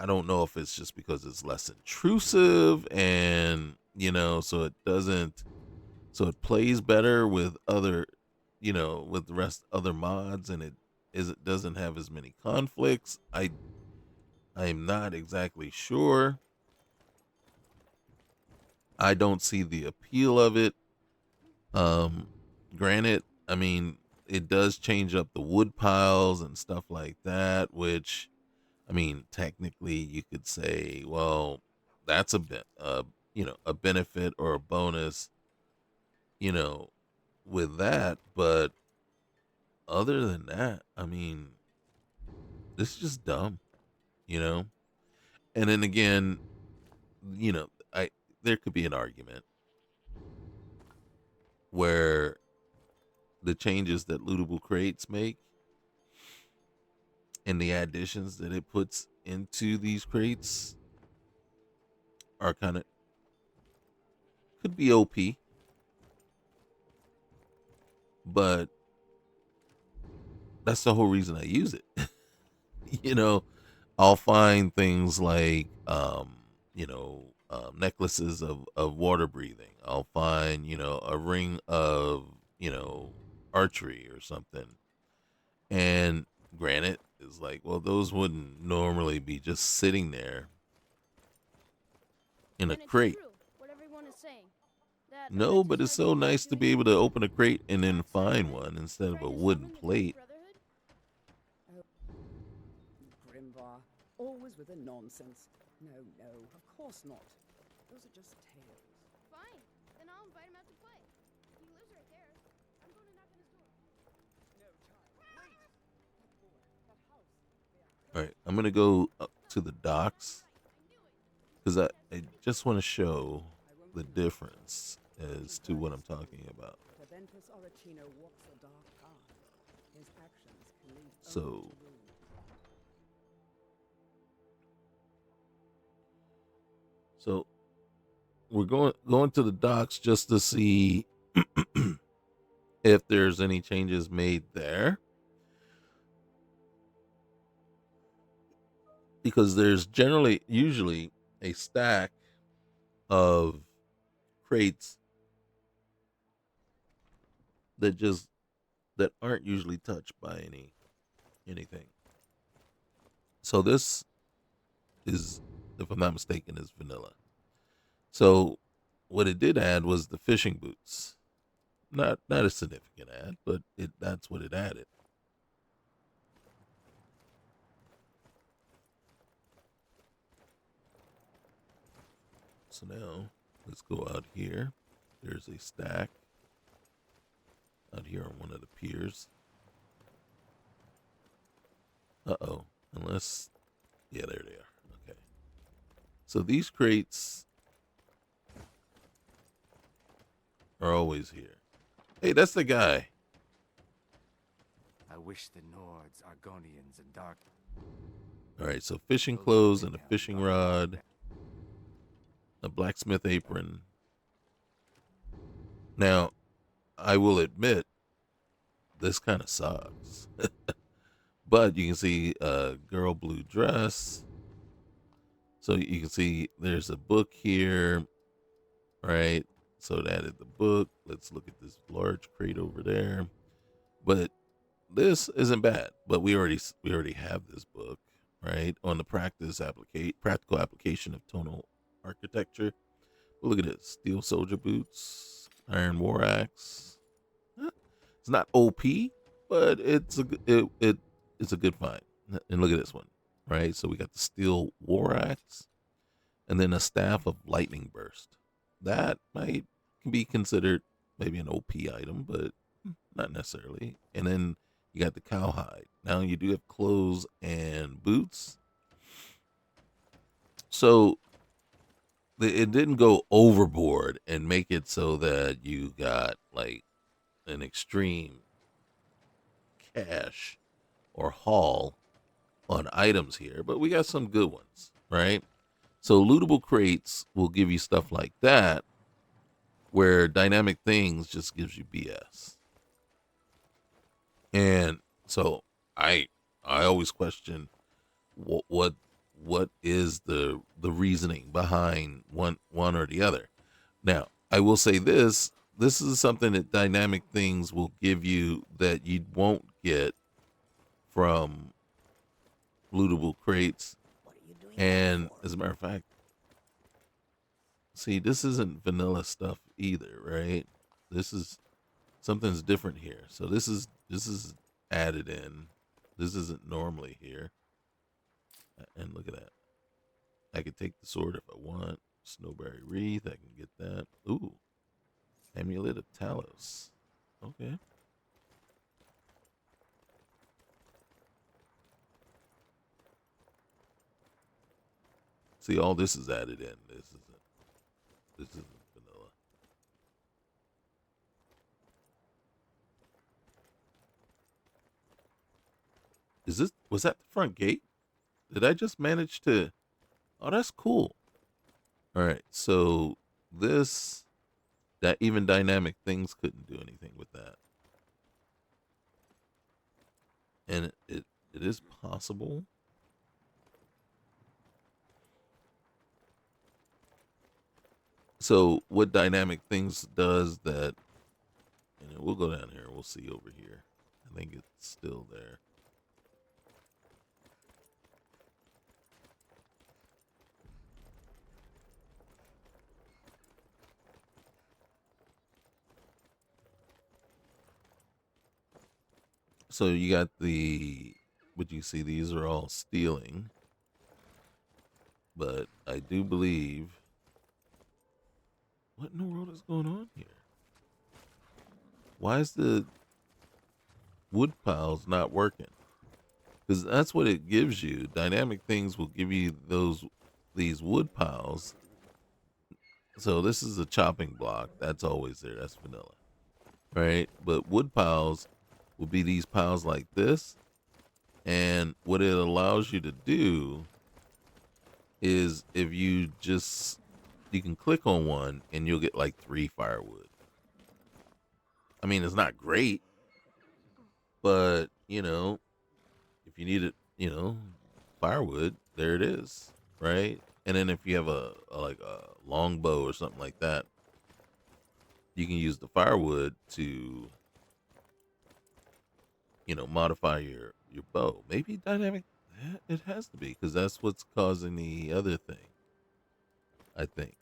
don't know if it's just because it's less intrusive and, so it plays better with other, with the rest other mods, and it doesn't have as many conflicts. I'm not exactly sure. I don't see the appeal of it. Granted, I mean, it does change up the wood piles and stuff like that, which, I mean, technically you could say, well, that's a benefit or a bonus, with that, but other than that, I mean, this is just dumb, you know? And then again, you know, there could be an argument where the changes that lootable crates make and the additions that it puts into these crates are kind of could be OP, but that's the whole reason I use it. You know, I'll find things like necklaces of water breathing. I'll find, a ring of, archery or something. And granted, it's like, well, those wouldn't normally be just sitting there in a Then it's crate. true, what everyone is saying. That No, event but is it's so starting nice to be able to open a crate and then find one instead of a trying to wooden summon the plate. Brotherhood? Grimbar, always with the nonsense. No, of course not. Those are just tales. Fine, then I'll invite him out to play. He lives right there. I'm going to knock on his door. No, child, wait! That boy, that house, they are All right, I'm going to go up to the docks because I just want to show the difference as to what I'm talking about. Preventus Oricino walks a dark path. His actions can lead So- only to ruin. So we're going to the docks just to see if there's any changes made there. Because there's usually a stack of crates that aren't usually touched by anything. So this is, if I'm not mistaken, is vanilla. So what it did add was the fishing boots. Not a significant add, but that's what it added. So now let's go out here. There's a stack out here on one of the piers. Uh-oh. Unless, yeah, there they are. Okay. So these crates are always here. Hey, that's the guy. I wish the Nords, Argonians, and Dark. All right, so fishing clothes and a fishing rod, a blacksmith apron. Now, I will admit, this kind of sucks. But you can see a girl blue dress. So you can see there's a book here, right? So it added the book. Let's look at this large crate over there. But this isn't bad. But we already have this book, right? On the practical application of tonal architecture. But look at this: steel soldier boots, iron war axe. It's not OP, but it's a good find. And look at this one, right? So we got the steel war axe, and then a staff of lightning burst. That can be considered maybe an OP item, but not necessarily. And then you got the cowhide. Now you do have clothes and boots. So it didn't go overboard and make it so that you got like an extreme cache or haul on items here, but we got some good ones, right? So lootable crates will give you stuff like that, where dynamic things just gives you BS. And so I always question what is the reasoning behind one or the other. Now, I will say this is something that dynamic things will give you that you won't get from lootable crates. And as a matter of fact, see, this isn't vanilla stuff either, right? This is something's different here. So this is added in. This isn't normally here. And look at that. I could take the sword if I want. Snowberry wreath, I can get that. Ooh. Amulet of Talos. Okay. See, all this is added in. This isn't vanilla. Was that the front gate? Did I just manage to? Oh, that's cool. All right, so that even dynamic things couldn't do anything with that, and it is possible. So what dynamic things does that? And we'll go down here. We'll see over here. I think it's still there. So you got what you see, these are all stealing. But I do believe, what in the world is going on here? Why is the wood piles not working? Because that's what it gives you. Dynamic things will give you these wood piles. So this is a chopping block. That's always there. That's vanilla. Right? But wood piles will be these piles like this. And what it allows you to do is if you can click on one and you'll get like 3 firewood. I mean, it's not great, but if you need it, firewood, there it is, right? And then if you have a like a long bow or something like that, you can use the firewood to modify your bow. Maybe dynamic. It has to be, because that's what's causing the other thing, I think.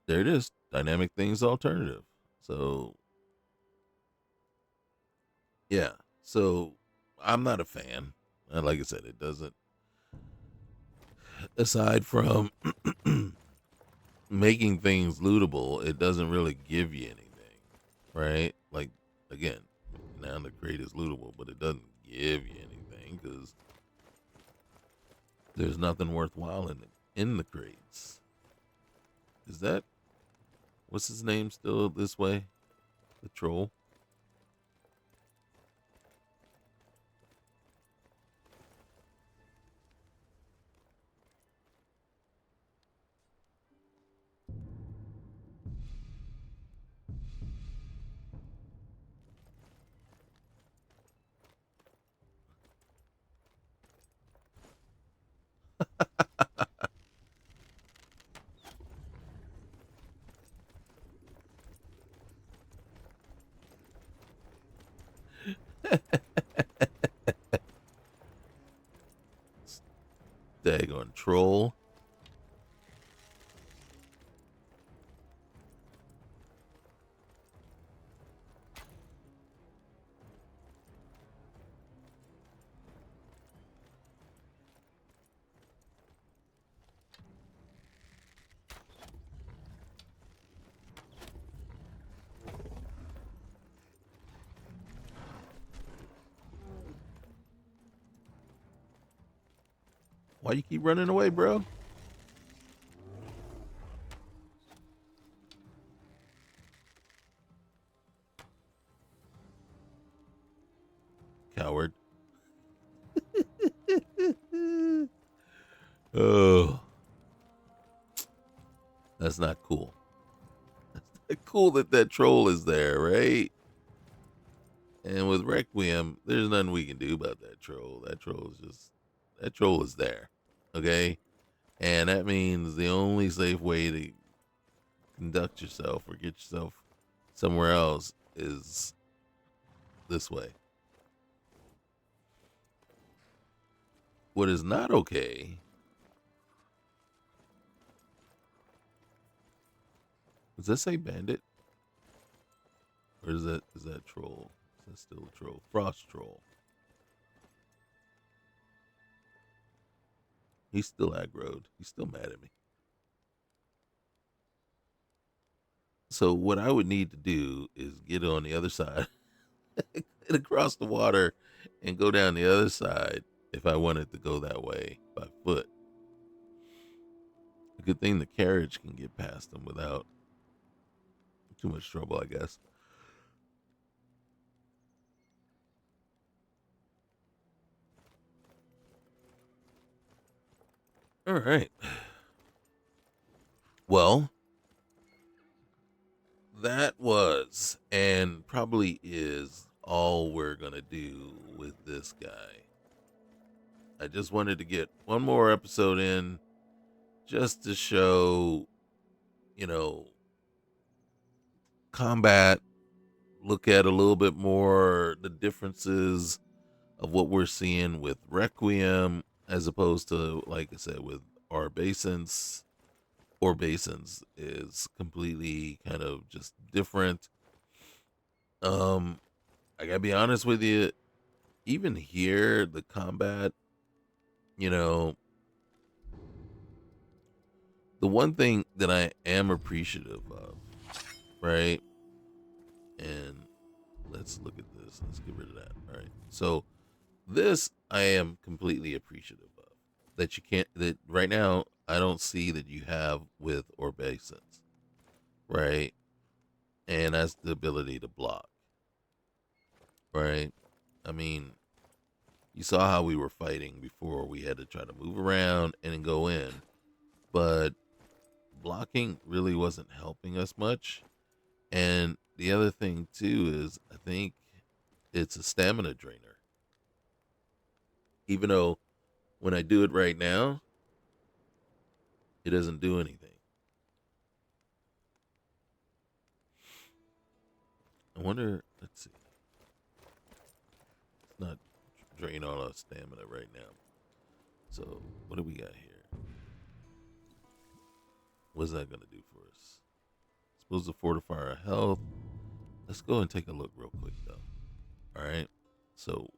There it is. Dynamic things alternative. So yeah. So I'm not a fan. Like I said, it doesn't, aside from making things lootable, it doesn't really give you anything, right? Like, again, now the crate is lootable, but it doesn't give you anything because there's nothing worthwhile in the crates. Is that, what's his name still this way? The troll? Daggone troll. Why you keep running away, bro? Coward. Oh, that's not cool. That's not cool that troll is there, right? And with Requiem, there's nothing we can do about that troll. That troll is there. Okay? And that means the only safe way to conduct yourself or get yourself somewhere else is this way. What is not okay does that say bandit? Or is that troll? Is that still a troll? Frost troll. He's still aggroed. He's still mad at me. So what I would need to do is get on the other side, get across the water, and go down the other side if I wanted to go that way by foot. A good thing the carriage can get past them without too much trouble, I guess. All right. Well, that was and probably is all we're going to do with this guy. I just wanted to get one more episode in just to show, you know, combat, look at a little bit more the differences of what we're seeing with Requiem as opposed to, like I said, with Orbasens. Orbasens is completely kind of just different. I gotta be honest with you, even here, the combat, you know, the one thing that I am appreciative of, right? And let's look at this. Let's get rid of that. All right. So this I am completely appreciative of. That you can't, that right now I don't see that you have with Orbasens, right? And that's the ability to block, right? I mean, you saw how we were fighting before. We had to try to move around and then go in, but blocking really wasn't helping us much. And the other thing too is I think it's a stamina drainer. Even though when I do it right now, it doesn't do anything. I wonder, let's see. It's not drain all our stamina right now. So what do we got here? What's that going to do for us? Supposed to fortify our health. Let's go and take a look real quick though. All right. So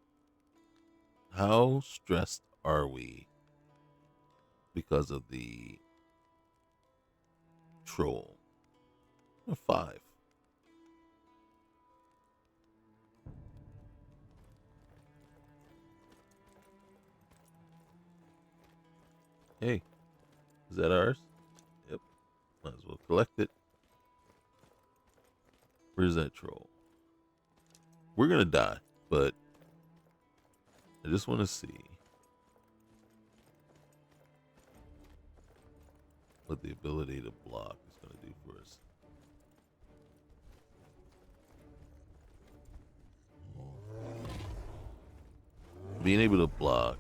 how stressed are we because of the troll? 5. Hey, is that ours? Yep. Might as well collect it. Where's that troll? We're gonna die, but I just want to see what the ability to block is going to do for us. Being able to block.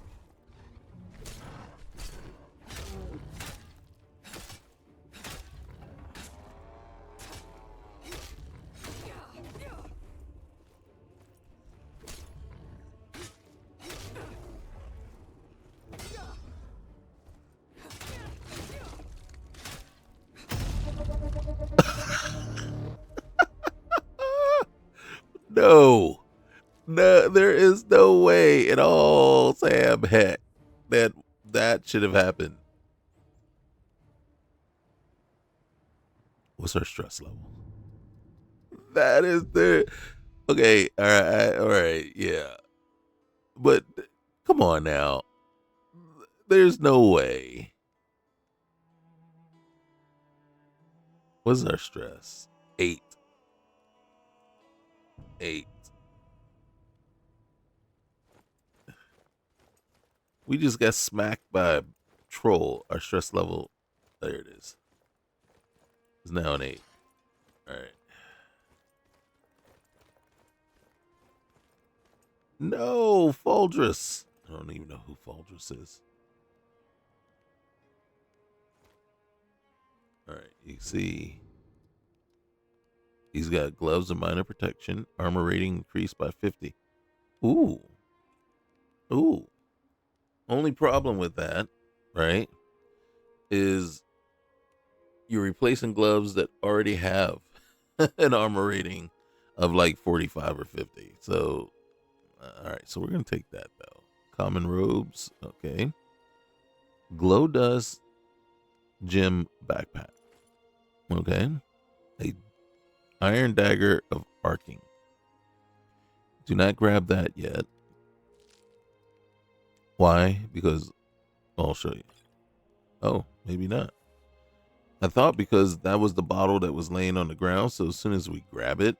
No, there is no way at all, Sam. Heck, that should have happened. What's our stress level? That is the okay. All right, yeah. But come on now, there's no way. What's our stress? 8. 8. We just got smacked by a troll. Our stress level, there it is. It's now an 8. All right. No, Foldress. I don't even know who Foldress is. All right, you see. He's got gloves of minor protection, armor rating increased by 50. Ooh. Ooh. Only problem with that, right, is you're replacing gloves that already have an armor rating of like 45 or 50. So, all right, so we're going to take that though. Common robes, okay. Glow dust gem backpack, okay. A Iron Dagger of Arcing. Do not grab that yet. Why? Because I'll show you. Oh, maybe not. I thought because that was the bottle that was laying on the ground, so as soon as we grab it,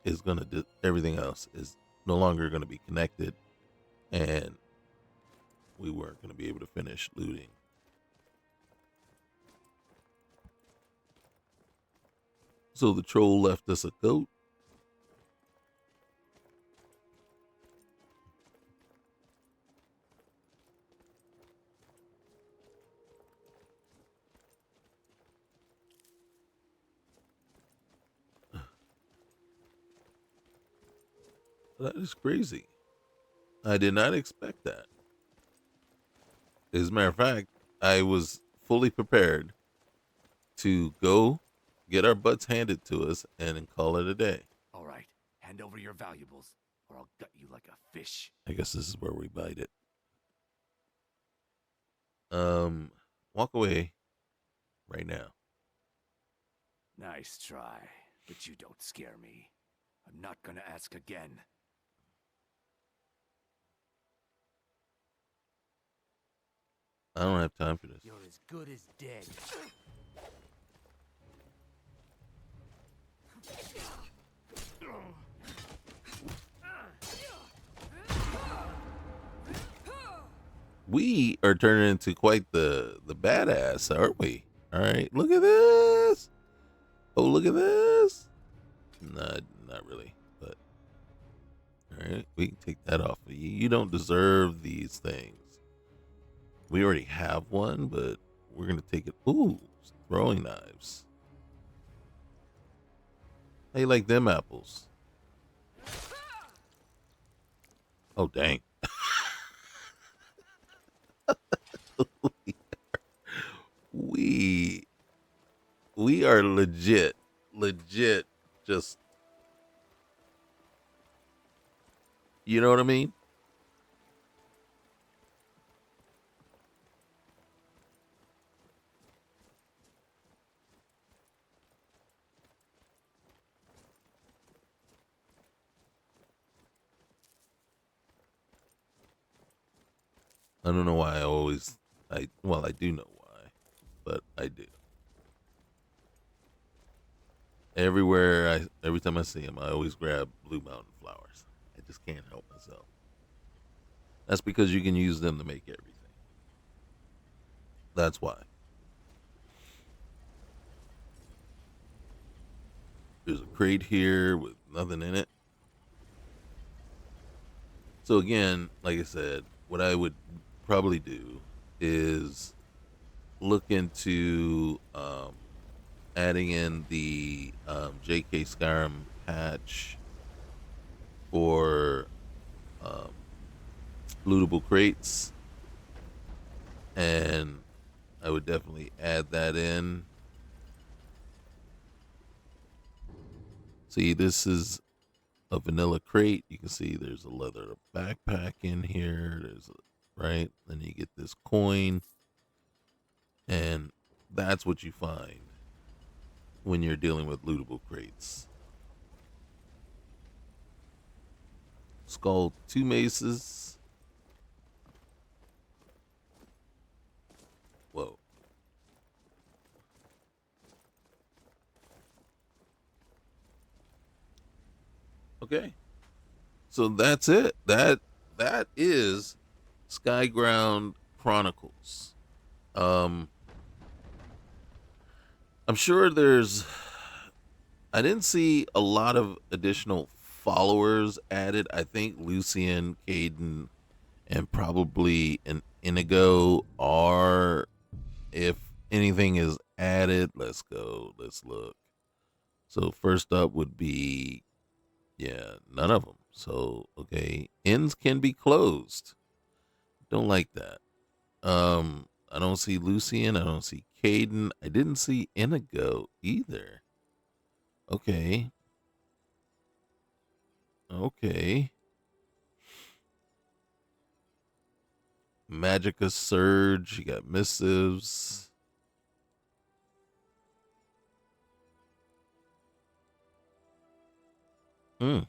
it's gonna do everything else is no longer gonna be connected, and we weren't gonna be able to finish looting. So the troll left us a goat. That is crazy. I did not expect that. As a matter of fact, I was fully prepared to go get our butts handed to us and then call it a day. All right, hand over your valuables, or I'll gut you like a fish. I guess this is where we bite it. Walk away right now. Nice try, but you don't scare me. I'm not gonna ask again. I don't have time for this. You're as good as dead. We are turning into quite the badass, aren't we? All right, look at this. Oh, look at this. Not really, but all right, we can take that off of you. You don't deserve these things. We already have one, but we're gonna take it. Ooh, throwing knives. How you like them apples? Oh, dang. we are legit just, you know what I mean? I don't know why I do know why, but I do. Every time I see them, I always grab Blue Mountain flowers. I just can't help myself. That's because you can use them to make everything. That's why. There's a crate here with nothing in it. So again, like I said, what I would probably do is look into adding in the JK Skyrim patch for lootable crates, and I would definitely add that in. See, this is a vanilla crate. You can see there's a leather backpack in here. Right? Then you get this coin, and that's what you find when you're dealing with lootable crates. Skull 2 maces. Whoa. Okay. So that's it. That is SkyGround Chronicles. I'm sure I didn't see a lot of additional followers added. I think Lucian, Caden, and probably an Inigo are, if anything is added. Let's go. Let's look. So first up would be, yeah, none of them. So, okay. Ends can be closed. Don't like that. I don't see Lucian. I don't see Caden. I didn't see Inigo either. Okay. Okay. Magica Surge. You got missives. Mm.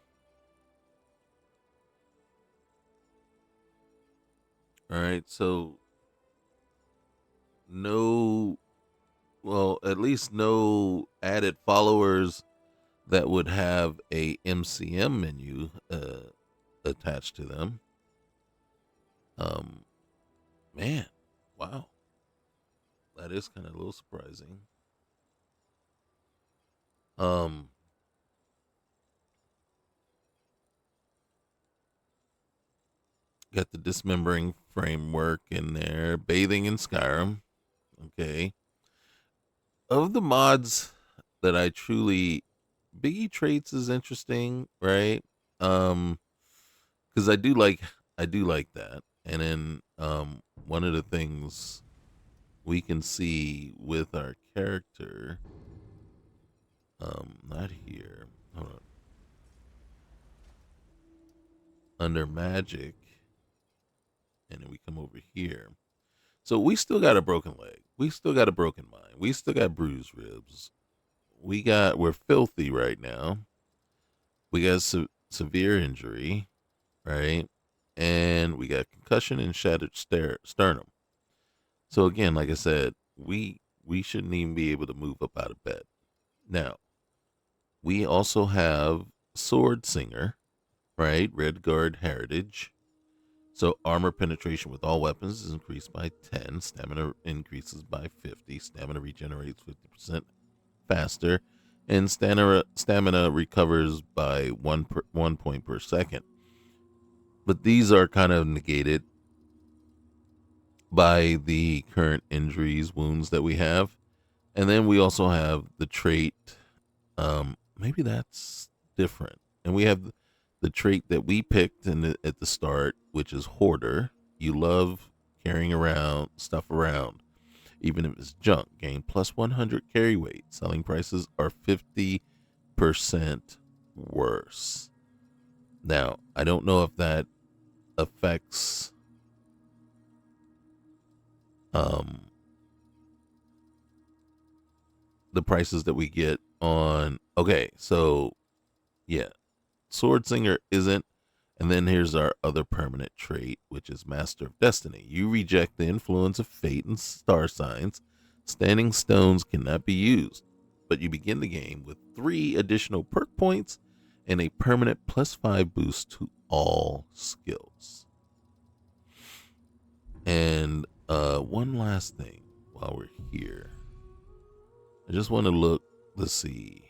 All right, so no, well, at least no added followers that would have a MCM menu attached to them. Um, man, wow, that is kind of a little surprising. Um, got the dismembering framework in there, bathing in Skyrim. Okay, of the mods that I truly, Biggie traits is interesting, right? Um, because I do like that. And then one of the things we can see with our character, not here, hold on, under magic, and then we come over here. So we still got a broken leg, we still got a broken mind, we still got bruised ribs, we're filthy right now, we got severe injury, right? And we got concussion and shattered sternum. So again, like I said, we shouldn't even be able to move up out of bed. Now, we also have Sword Singer, right? Red Guard Heritage. So armor penetration with all weapons is increased by 10. Stamina increases by 50. Stamina regenerates 50% faster. And stamina recovers by 1 point per second. But these are kind of negated by the current injuries, wounds that we have. And then we also have the trait, maybe that's different. And we have the trait that we picked at the start, which is Hoarder. You love carrying around stuff around, even if it's junk. Gain plus 100 carry weight. Selling prices are 50% worse. Now, I don't know if that affects the prices that we get on. Okay, so yeah, Sword Singer isn't. And then here's our other permanent trait, which is Master of Destiny. You reject the influence of fate and star signs. Standing stones cannot be used, but you begin the game with 3 additional perk points and a permanent +5 boost to all skills. And one last thing while we're here. I just want to look to see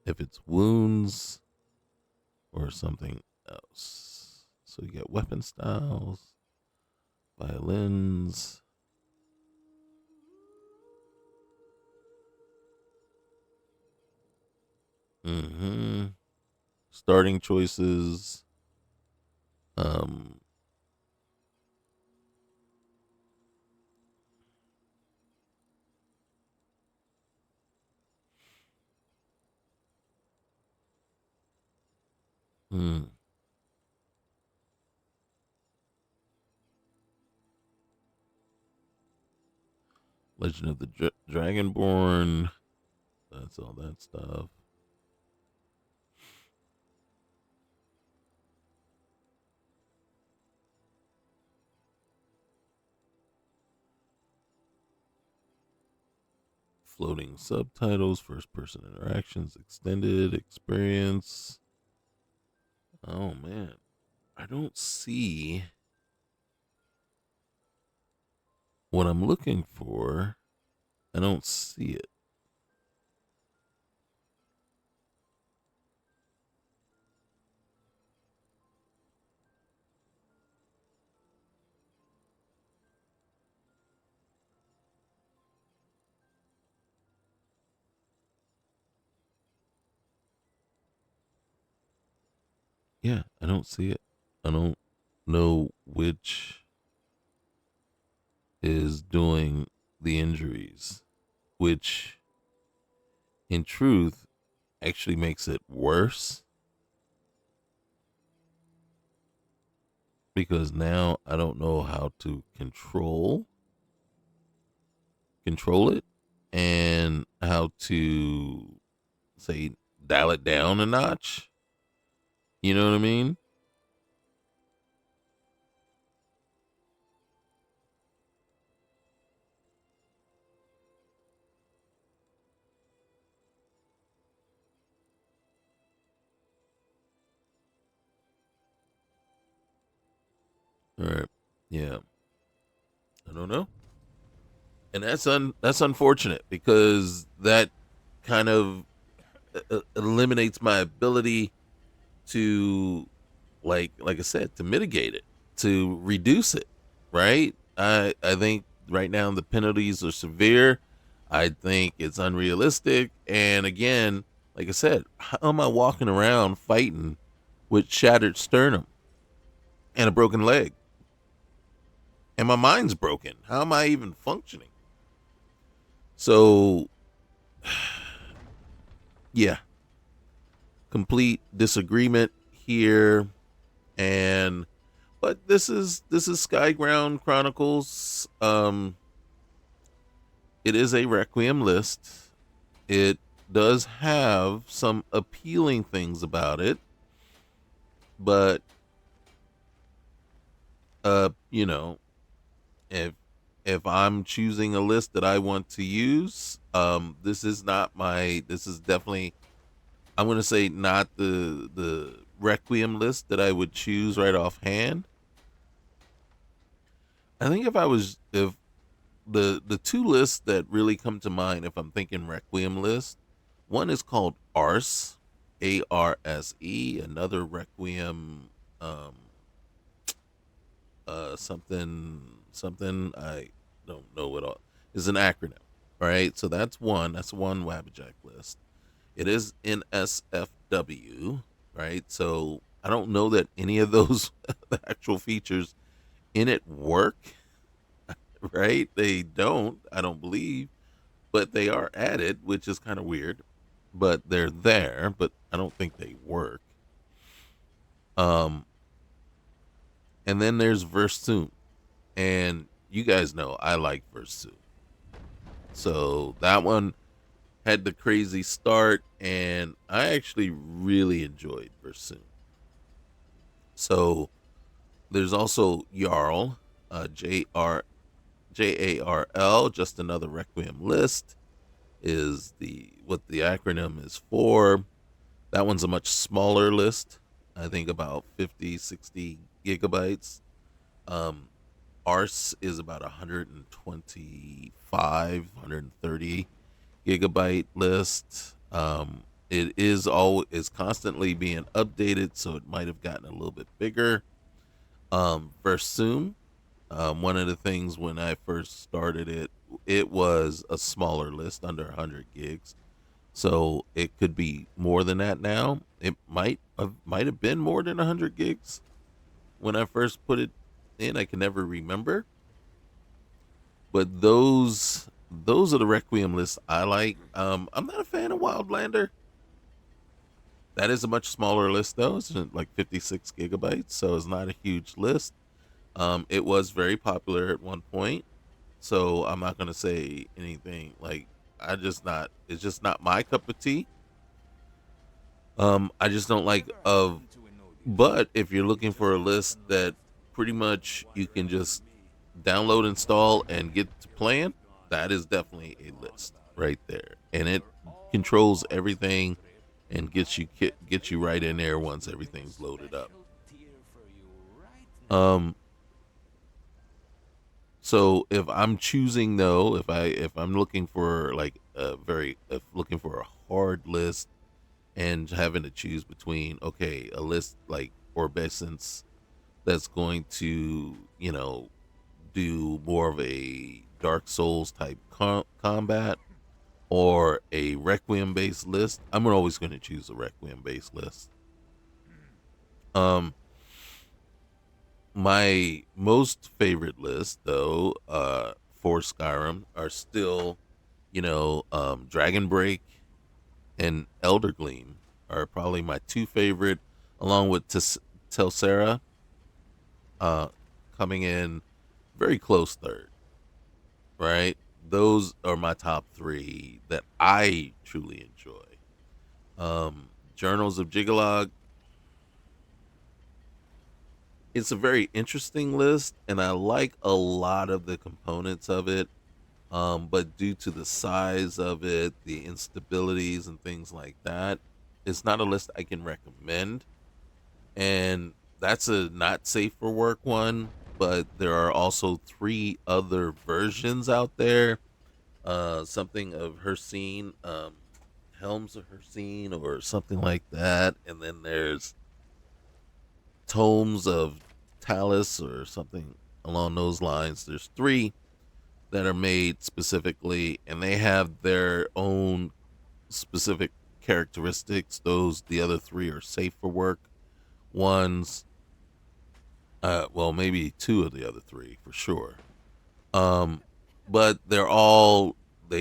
if it's wounds or something else. So you got weapon styles, violins. Starting choices. Um, hmm. Legend of the Dragonborn. That's all that stuff. Floating subtitles, first person interactions, extended experience. Oh man, I don't see what I'm looking for. I don't see it. Yeah, I don't see it. I don't know which is doing the injuries, which in truth actually makes it worse because now I don't know how to control it and how to say dial it down a notch. You know what I mean? All right. Yeah. I don't know. And that's unfortunate because that kind of eliminates my ability to like I said, to mitigate it, to reduce it, right? I think right now the penalties are severe. I think it's unrealistic. And again, like I said, how am I walking around fighting with shattered sternum and a broken leg? And my mind's broken. How am I even functioning? So, yeah, complete disagreement here. And but this is SkyGround Chronicles. It is a Requiem list. It does have some appealing things about it, but you know, if I'm choosing a list that I want to use, this is not my. This is definitely, I'm gonna say, not the Requiem list that I would choose right offhand. I think if the two lists that really come to mind if I'm thinking Requiem list, one is called Arse, Arse, another Requiem, um, something I don't know what all is an acronym. All right, so that's one. That's one Wabbajack list. It is NSFW, right? So I don't know that any of those actual features in it work, right? They don't, I don't believe, but they are added, which is kind of weird. But they're there, but I don't think they work. Um, and then there's Versum, and you guys know I like Versum, so that one had the crazy start, and I actually really enjoyed Versum. So there's also Jarl, Jarl, just another Requiem list is the what the acronym is for. That one's a much smaller list. I think about 50, 60 gigabytes. Um, Arse is about 125, 130 gigabyte list. It is constantly being updated, so it might have gotten a little bit bigger. Versum, one of the things when I first started it, it was a smaller list, under 100 gigs. So it could be more than that now. It might have been more than 100 gigs when I first put it in. I can never remember. But those are the Requiem lists I like. I'm not a fan of Wildlander. That is a much smaller list though. It's like 56 gigabytes, so it's not a huge list. It was very popular at one point, so I'm not gonna say anything like I just not. It's just not my cup of tea. I just don't like of. But if you're looking for a list that pretty much you can just download, install, and get to playing, that is definitely a list right there, and it controls everything and gets you right in there once everything's loaded up. Um, so if I'm choosing though, if I'm looking for like a very if looking for a hard list and having to choose between okay a list like Orbescence that's going to do more of a Dark Souls type combat or a Requiem based list, I'm always going to choose a Requiem based list. Um, my most favorite list though, for Skyrim are still, Dragon Break and Elder Gleam are probably my two favorite, along with Telsera, uh, coming in very close third. Right, those are my top three that I truly enjoy. Journals of Jigalog, it's a very interesting list, and I like a lot of the components of it. But due to the size of it, the instabilities and things like that, it's not a list I can recommend. And that's a not safe for work one. But there are also 3 other versions out there. Something of her scene, Helms of her scene, or something like that. And then there's Tomes of Talus, or something along those lines. There's 3 that are made specifically, and they have their own specific characteristics. The other 3 are safe for work ones. Well, maybe 2 of the other 3 for sure. But they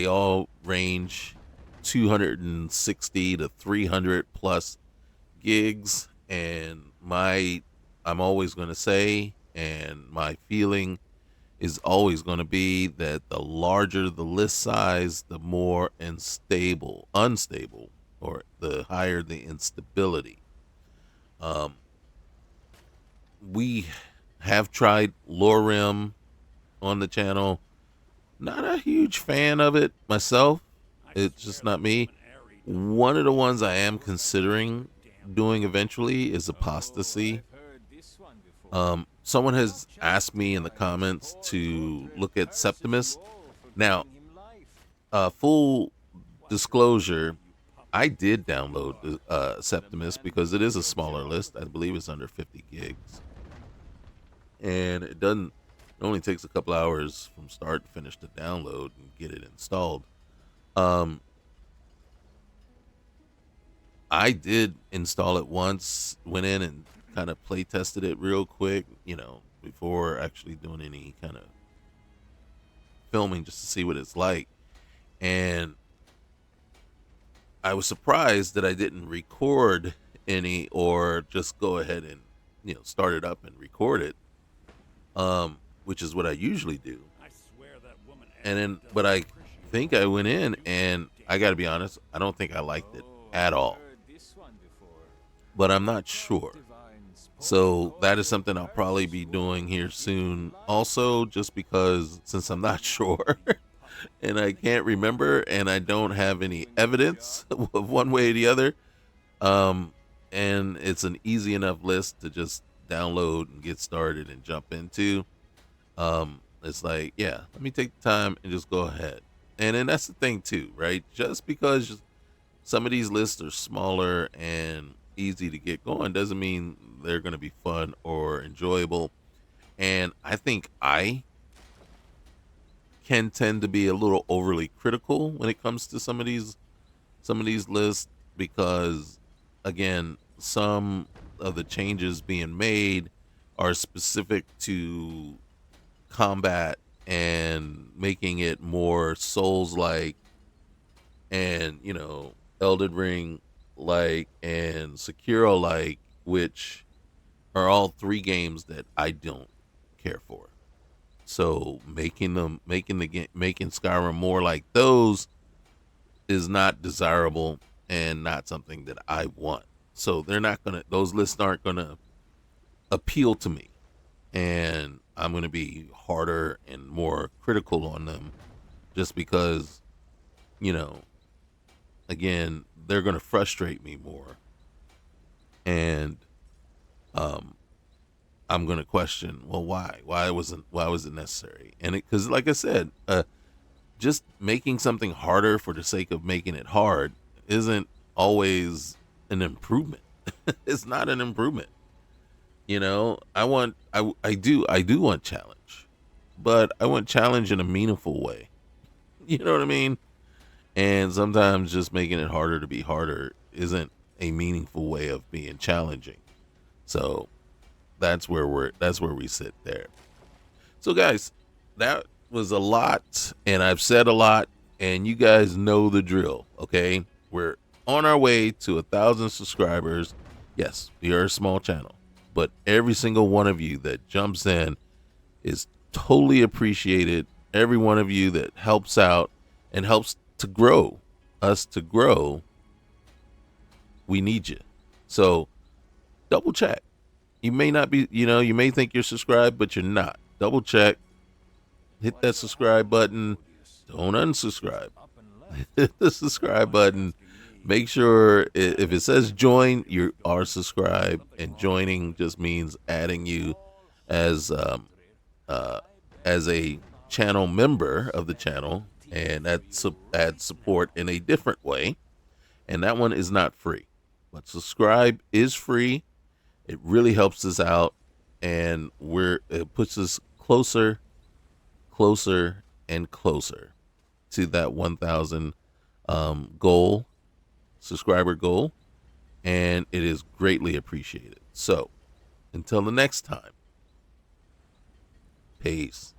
all range 260 to 300 plus gigs, and I'm always going to say, and my feeling is always going to be, that the larger the list size, the more unstable, or the higher the instability. We have tried Lorem on the channel. Not a huge fan of it myself. It's just not me. One of the ones I am considering doing eventually is Apostasy. Someone has asked me in the comments to look at Septimus. Now, full disclosure, I did download Septimus because it is a smaller list. I believe it's under 50 gigs. And it only takes a couple hours from start to finish to download and get it installed. I did install it once, went in and kind of play tested it real quick, before actually doing any kind of filming, just to see what it's like. And I was surprised that I didn't record any, or just go ahead and, start it up and record it, which is what I usually do. And then, but I think I went in, and I got to be honest, I don't think I liked it at all. But I'm not sure. So that is something I'll probably be doing here soon also, just because, since I'm not sure and I can't remember and I don't have any evidence of one way or the other. And it's an easy enough list to just download and get started and jump into. It's like, yeah, let me take the time and just go ahead. And then that's the thing too, right? Just because some of these lists are smaller and easy to get going doesn't mean they're going to be fun or enjoyable. And I think I can tend to be a little overly critical when it comes to some of these lists, because again, some of the changes being made are specific to combat and making it more Souls-like and, Elden Ring like and Sekiro like, which are all 3 games that I don't care for. So making Skyrim more like those is not desirable and not something that I want. So those lists aren't gonna appeal to me, and I'm gonna be harder and more critical on them, just because, again, they're gonna frustrate me more, and I'm gonna question, well, why was it necessary? And because, like I said, just making something harder for the sake of making it hard isn't always an improvement. It's not an improvement. I do want challenge, but I want challenge in a meaningful way. You know what I mean? And sometimes just making it harder to be harder isn't a meaningful way of being challenging. So that's where we sit there. So guys, that was a lot, and I've said a lot, and you guys know the drill. Okay, we're on our way to 1,000 subscribers. Yes, we are a small channel, but every single one of you that jumps in is totally appreciated. Every one of you that helps out and helps to grow us to grow, we need you. So double check. You may not be, you may think you're subscribed, but you're not. Double check. Hit that subscribe button. Don't unsubscribe. Hit the subscribe button. Make sure if it says join, you are subscribed, and joining just means adding you as a channel member of the channel, and that adds support in a different way. And that one is not free, but subscribe is free. It really helps us out, and it puts us closer, and closer to that 1,000 subscriber goal, and it is greatly appreciated. So, until the next time, peace.